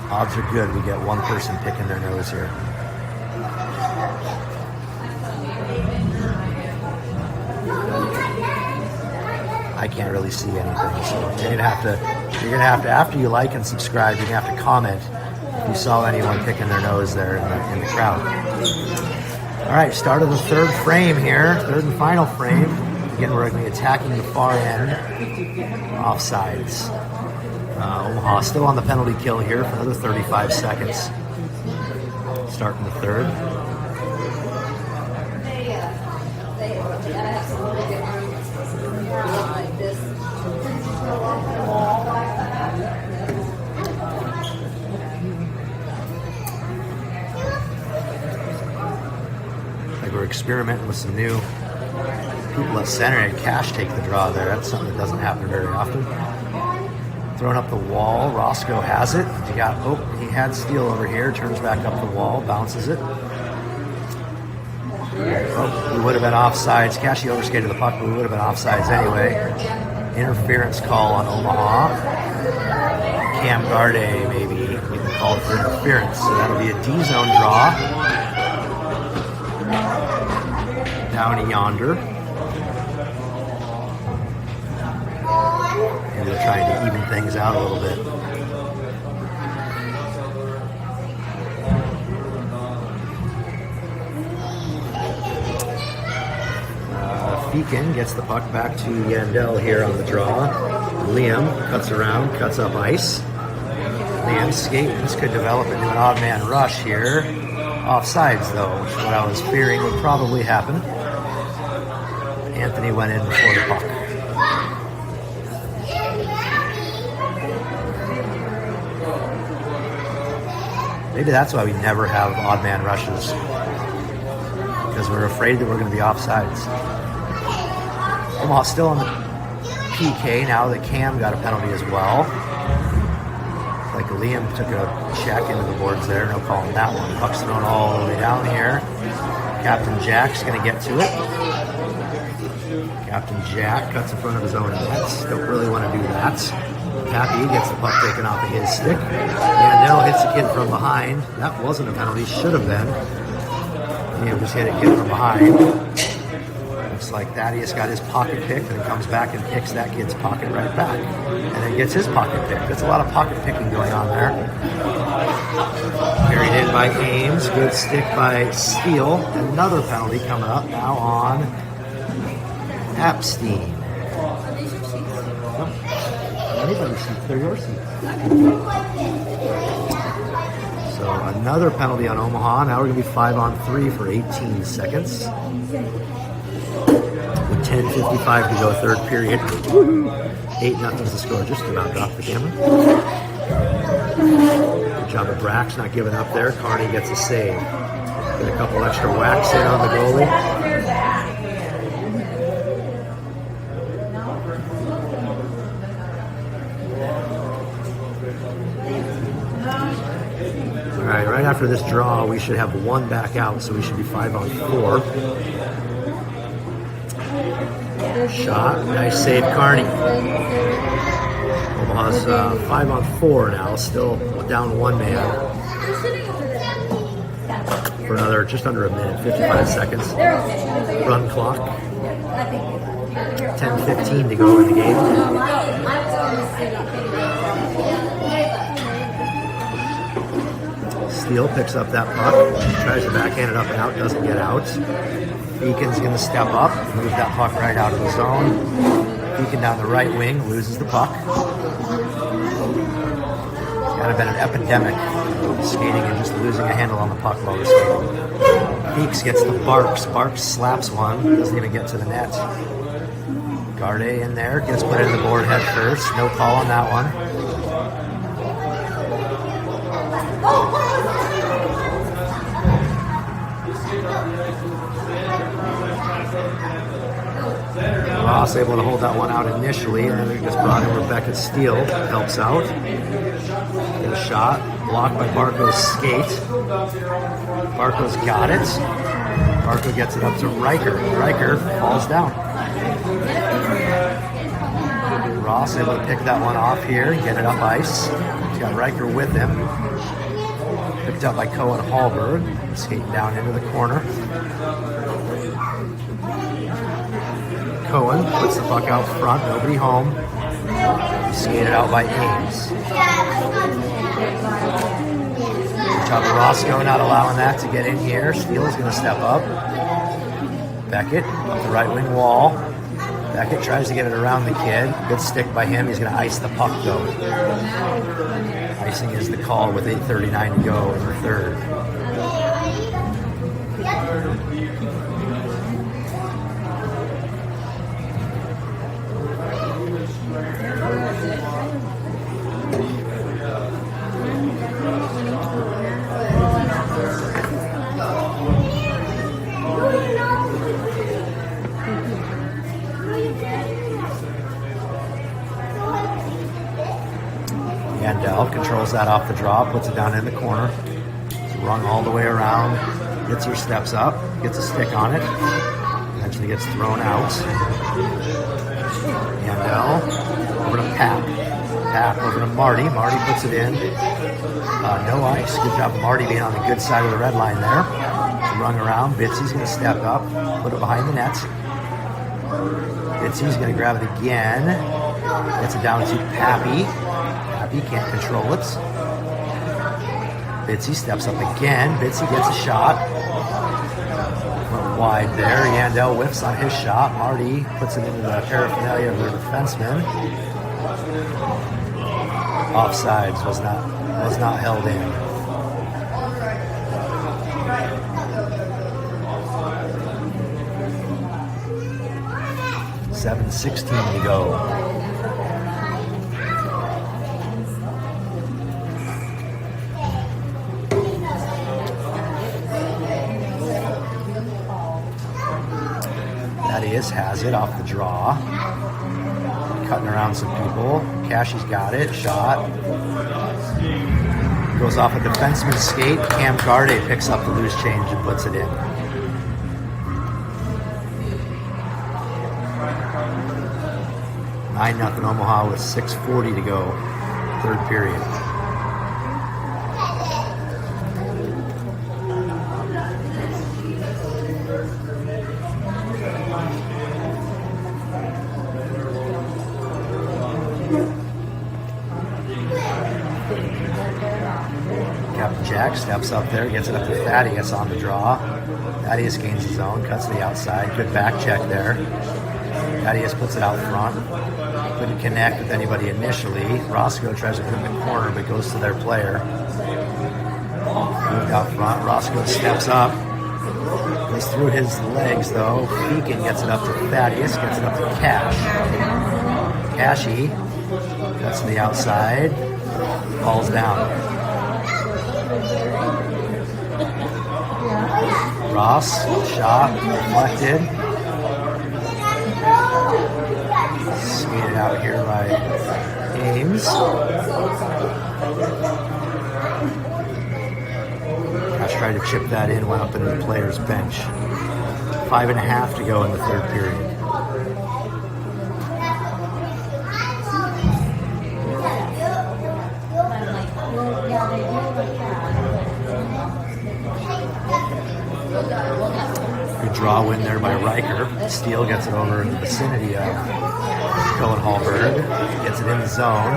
Odds are good we get one person picking their nose here. I can't really see anything, so you're gonna have to after you like and subscribe, you're gonna have to comment if you saw anyone picking their nose there in the crowd. All right, start of the third frame here, third and final frame. Again, we're going to be attacking the far end, offsides. Omaha still on the penalty kill here for another 35 seconds. Starting the third. Like we're experimenting with some new people at center, and Cash take the draw there. That's something that doesn't happen very often. Thrown up the wall. Roscoe has it. He had Steele over here. Turns back up the wall. Bounces it. We would have been offsides. Cashy overskated the puck, but we would have been offsides anyway. Interference call on Omaha. Cam Garde maybe even called for interference. So that'll be a D-zone draw. Down yonder. And they're trying to even things out a little bit. Feekin gets the puck back to Yandel here on the draw. Liam cuts around, cuts up ice. Liam skating. This could develop into an odd man rush here. Offsides though, which is what I was fearing would probably happen. Anthony went in before the puck. Maybe that's why we never have odd man rushes. Because we're afraid that we're going to be offsides. Omaha still on the PK now that Cam got a penalty as well. Like Liam took a check into the boards there. No call on that one. Puck's thrown all the way down here. Captain Jack's going to get to it. Captain Jack cuts in front of his own nets. Don't really want to do that. Pappy gets the puck taken off of his stick. Yandel hits the kid from behind. That wasn't a penalty. Should have been. Liam just hit a kid from behind. Looks like Thaddeus got his pocket picked and comes back and picks that kid's pocket right back. And then gets his pocket picked. That's a lot of pocket picking going on there. Carried in by Ames. Good stick by Steele. Another penalty coming up now on Epstein. Anybody's seats, they're your seats. So another penalty on Omaha. Now we're going to be 5-on-3 for 18 seconds. With 10:55 to go, third period. 8-0 is the score. Just about dropped the camera. Good job of Brax not giving up there. Carney gets a save. Get a couple extra whacks in on the goalie. Right after this draw, we should have one back out, so we should be 5-on-4. Shot. Nice save, Carney. Omaha's 5-on-4 now. Still down one man. For another just under a minute, 55 seconds. Run clock. 10:15 to go in the game. Steele picks up that puck, tries to backhand it up and out, doesn't get out. Beacon's going to step up, move that puck right out of the zone. Beacon down the right wing, loses the puck. It's kind of been an epidemic of skating and just losing a handle on the puck while we're skating. Beeks gets the Barks. Barks slaps one, doesn't even get to the net. Garde in there, gets put in the board head first. No call on that one. Ross able to hold that one out initially, and then we just brought in Rebecca Steele, helps out. Get a shot, blocked by Barco's skate. Barco's got it. Barco gets it up to Riker. Riker falls down. Ross able to pick that one off here and get it up ice. He's got Riker with him. Picked up by Cohen Hallberg. Skating down into the corner. Cohen puts the puck out front, nobody home. Skated out by Ames. Good job of Roscoe not allowing that to get in here. Steele's going to step up. Beckett up the right wing wall. Beckett tries to get it around the kid. Good stick by him. He's going to ice the puck though. Icing is the call with 8:39 to go in the third. Yandel controls that off the draw, puts it down in the corner. It's rung all the way around. Gets her steps up, gets a stick on it. Eventually gets thrown out. Yandel over to Pack. Pack over to Marty. Marty puts it in. No ice. Good job of Marty being on the good side of the red line there. It's rung around. Bitsy's going to step up, put it behind the net. Bitsy's going to grab it again. Gets it down to Pappy. Pappy can't control it. Bitsy steps up again. Bitsy gets a shot. Went wide there. Yandel whiffs on his shot. Marty puts it into the paraphernalia of the defenseman. Offsides was not held in. .7:16 to go. Thaddeus has it off the draw. Cutting around some people. Cashy's got it. Shot. Goes off a defenseman's skate. Cam Garde picks up the loose change and puts it in. Nine 0 Omaha with 6:40 to go. Third period. Captain Jack steps up there, gets it up to Thaddeus on the draw. Thaddeus gains his own, cuts to the outside. Good back check there. Thaddeus puts it out front. Couldn't connect with anybody initially. Roscoe tries to put it in the corner, but goes to their player. Moved out front. Roscoe steps up. Goes through his legs, though. Beacon gets it up to Thaddeus. Gets it up to Cash. Cashy cuts to the outside. Falls down. Ross, shot, deflected. Skated out here by Ames. Gosh, tried to chip that in, went up into the player's bench. 5.5 to go in the third period. Good draw win there by Riker. Steele gets it over in the vicinity of Cohen Hallberg. Gets it in the zone.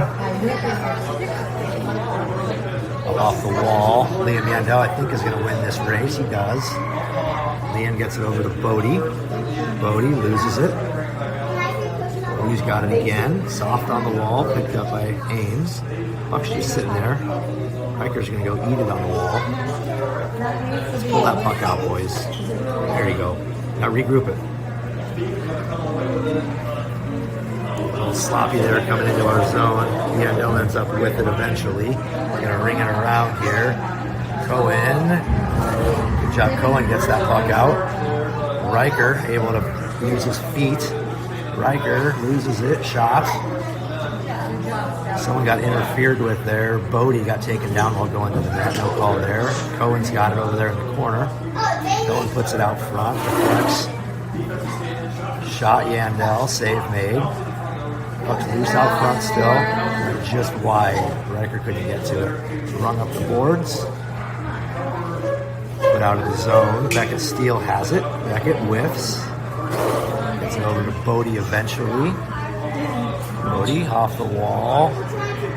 Up off the wall. Liam Yandel, I think, is going to win this race. He does. Liam gets it over to Bodie. Bodie loses it. Bodie's got it again. Soft on the wall. Picked up by Ames. Puck's just sitting there. Riker's going to go eat it on the wall. Let's pull that puck out, boys. There you go. Now regroup it. A little sloppy there coming into our zone. Yandel ends up with it eventually. We're going to ring it around here. Cohen. Good job. Cohen gets that puck out. Riker able to use his feet. Riker loses it. Shot. Someone got interfered with there. Bodie got taken down while going to the net. No call there. Cohen's got it over there in the corner. Cohen puts it out front. Deflects. Shot Yandel. Save made. Puck's loose out front still. Just wide. Riker couldn't get to it. Rung up the boards. Put out of the zone. Beckett Steele has it. Beckett whiffs. Gets it over to Bodie eventually. Bodie off the wall.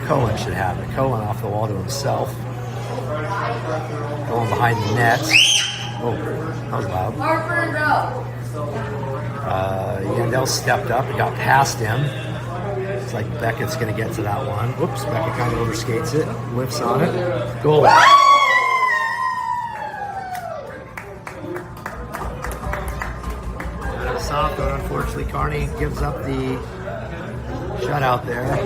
Cohen should have it. Cohen off the wall to himself. Going behind the net. Oh, that was loud. Yandel stepped up and got past him. It's like Beckett's going to get to that one. Whoops, Beckett kind of overskates it. Whiffs on it. Goal. Soft, but unfortunately Carney gives up the shutout there. I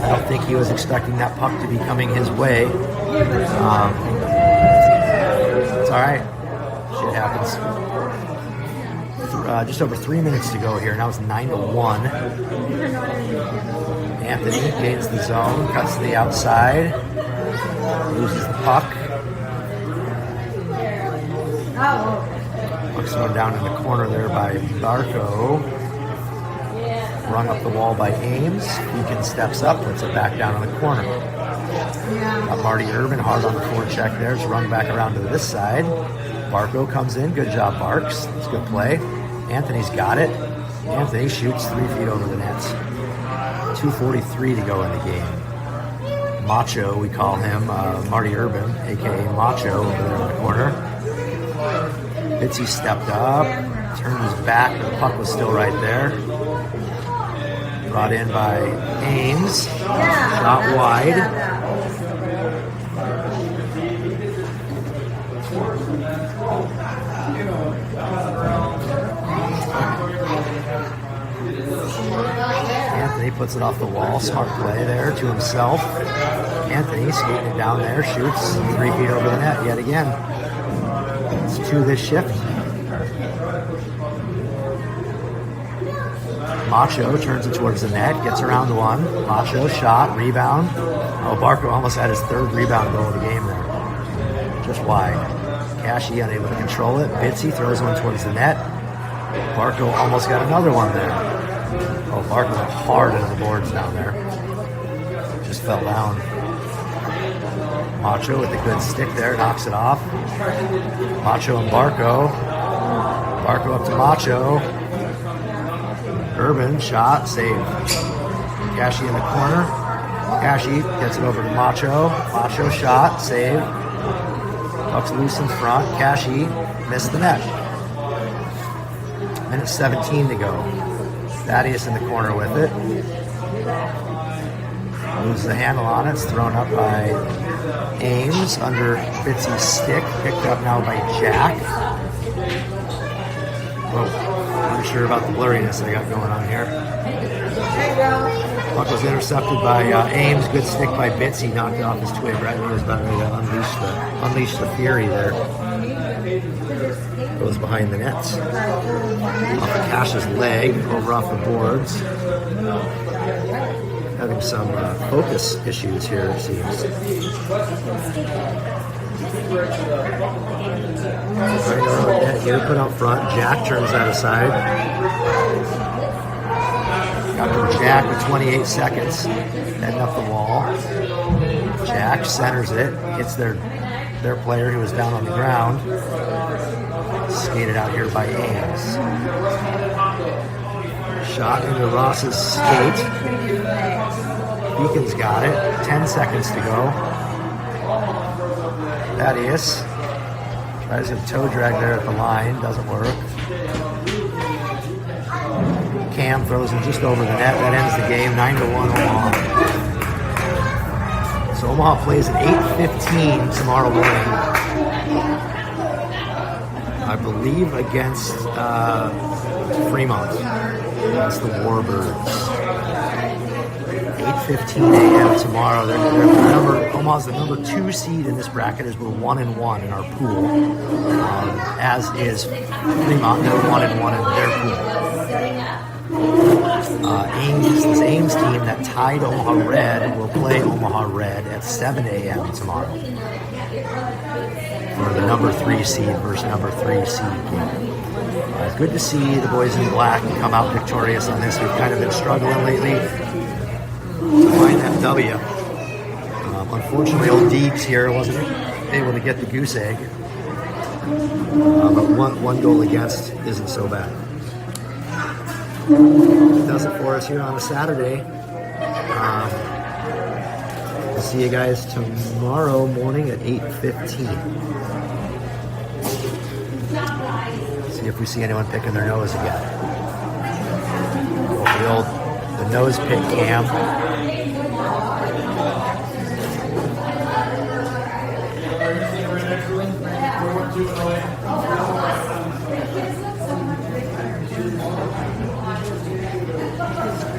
don't think he was expecting that puck to be coming his way. It's all right. Shit happens. Just over 3 minutes to go here. Now it's 9-1. Anthony gains the zone, cuts to the outside, loses the puck. Puck's thrown down in the corner there by Barco. Rung up the wall by Ames. Beacon steps up, puts it back down in the corner. Got Marty Urban hard on the forecheck there. It's run back around to this side. Barco comes in. Good job, Barks. It's good play. Anthony's got it. Anthony shoots 3 feet over the net. 2:43 to go in the game. Macho, we call him, Marty Urban, a.k.a. Macho, over there in the corner. Bitsy stepped up, turned his back, but the puck was still right there. Brought in by Ames. Shot wide. Anthony puts it off the wall. Smart play there to himself. Anthony skating it down there. Shoots 3 feet over the net yet again. It's 2 this shift. Macho turns it towards the net. Gets around one. Macho shot. Rebound. Oh, Barco almost had his 3rd rebound goal of the game there. Just wide. Cashy unable to control it. Bitsy throws one towards the net. Barco almost got another one there. Oh, Barco went hard into the boards down there. Just fell down. Macho with a good stick there, knocks it off. Macho and Barco. Barco up to Macho. Urban, shot, save. Cashy in the corner. Cashy gets it over to Macho. Macho shot, save. Puck's loose in front. Cashy missed the net. Minute 17 to go. Thaddeus in the corner with it. Loses the handle on it. It's thrown up by Ames under Bitsy's stick. Picked up now by Jack. Whoa. Unsure about the blurriness I got going on here. Puck was intercepted by Ames. Good stick by Bitsy. Knocked off his twig right when he was about ready to unleash the fury there. Goes behind the nets. Off of Cash's leg, over off the boards. Having some focus issues here, it seems. Right on the net here, put out front. Jack turns that aside. Got from Jack with 28 seconds. Heading up the wall. Jack centers it. Gets there their player who was down on the ground. Skated out here by Ames. Shot into Ross's skate. Beacon's got it. 10 seconds to go. That is. Tries a toe drag there at the line. Doesn't work. Cam throws him just over the net. That ends the game. 9-1 Omaha. So Omaha plays at 8:15 tomorrow morning. I believe against Fremont. Against the Warbirds. 8:15 a.m. tomorrow. Omaha's the number 2 seed in this bracket as we're 1-1 in our pool. As is Fremont, they're 1-1 in their pool. This Ames team that tied Omaha Red will play Omaha Red at 7 a.m. tomorrow for the number 3 seed versus number 3 seed game. Good to see the boys in black come out victorious on this. We've kind of been struggling lately to find that W. Unfortunately, old Deeks here wasn't able to get the goose egg. But one goal against isn't so bad. It does it for us here on a Saturday. We'll see you guys tomorrow morning at 8:15. See if we see anyone picking their nose again. The nose pick cam.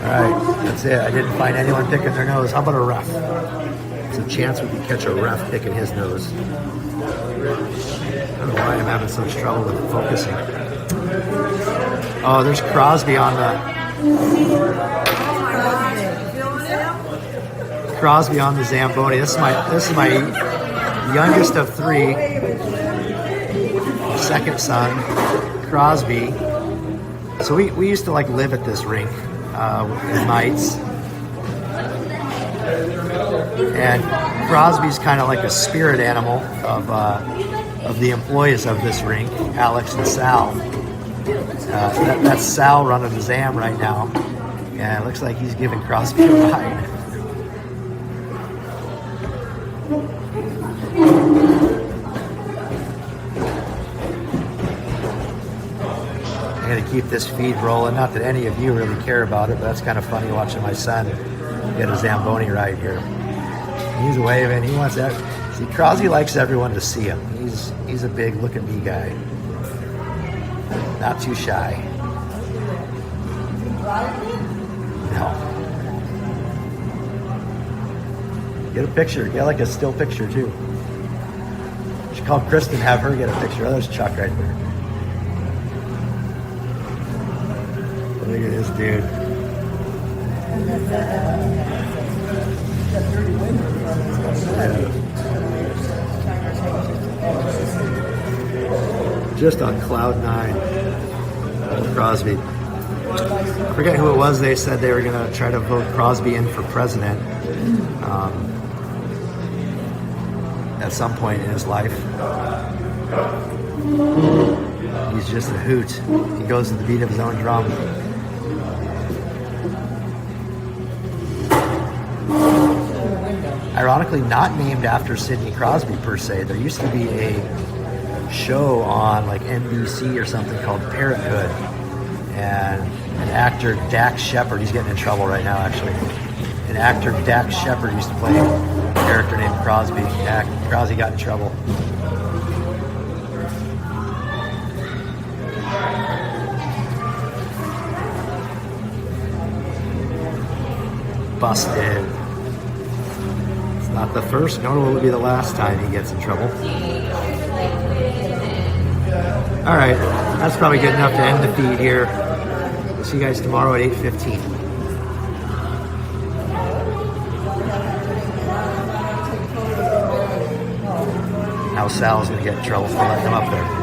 Alright, that's it. I didn't find anyone picking their nose. How about a ref? There's a chance we could catch a ref picking his nose. I don't know why I'm having so much trouble with focusing. Oh, there's Crosby on the Zamboni. This is my youngest of 3. Second son, Crosby. So we used to like live at this rink in nights. And Crosby's kind of like a spirit animal of the employees of this rink, Alex and Sal. That's Sal running the Zam right now. And it looks like he's giving Crosby a ride. I'm going to keep this feed rolling. Not that any of you really care about it, but that's kind of funny watching my son get a Zamboni ride here. He's waving. He wants that. See, Crosby likes everyone to see him. He's a big look at me guy. Not too shy. No. Get a picture. Get like a still picture too. You should call Kristen, have her get a picture. Oh, there's Chuck right there. Look at this dude. Just on cloud 9. Old Crosby. I forget who it was. They said they were going to try to vote Crosby in for president at some point in his life. He's just a hoot. He goes to the beat of his own drum. Ironically, not named after Sidney Crosby per se. There used to be a show on like NBC or something called Parenthood, and an actor, Dax Shepard, he's getting in trouble right now actually. An actor, Dax Shepard, used to play a character named Crosby. Crosby got in trouble. Busted. It's not the first, nor will it be the last time he gets in trouble. All right, that's probably good enough to end the feed here. We'll see you guys tomorrow at 8:15. Now Sal's gonna get in trouble for letting him up there.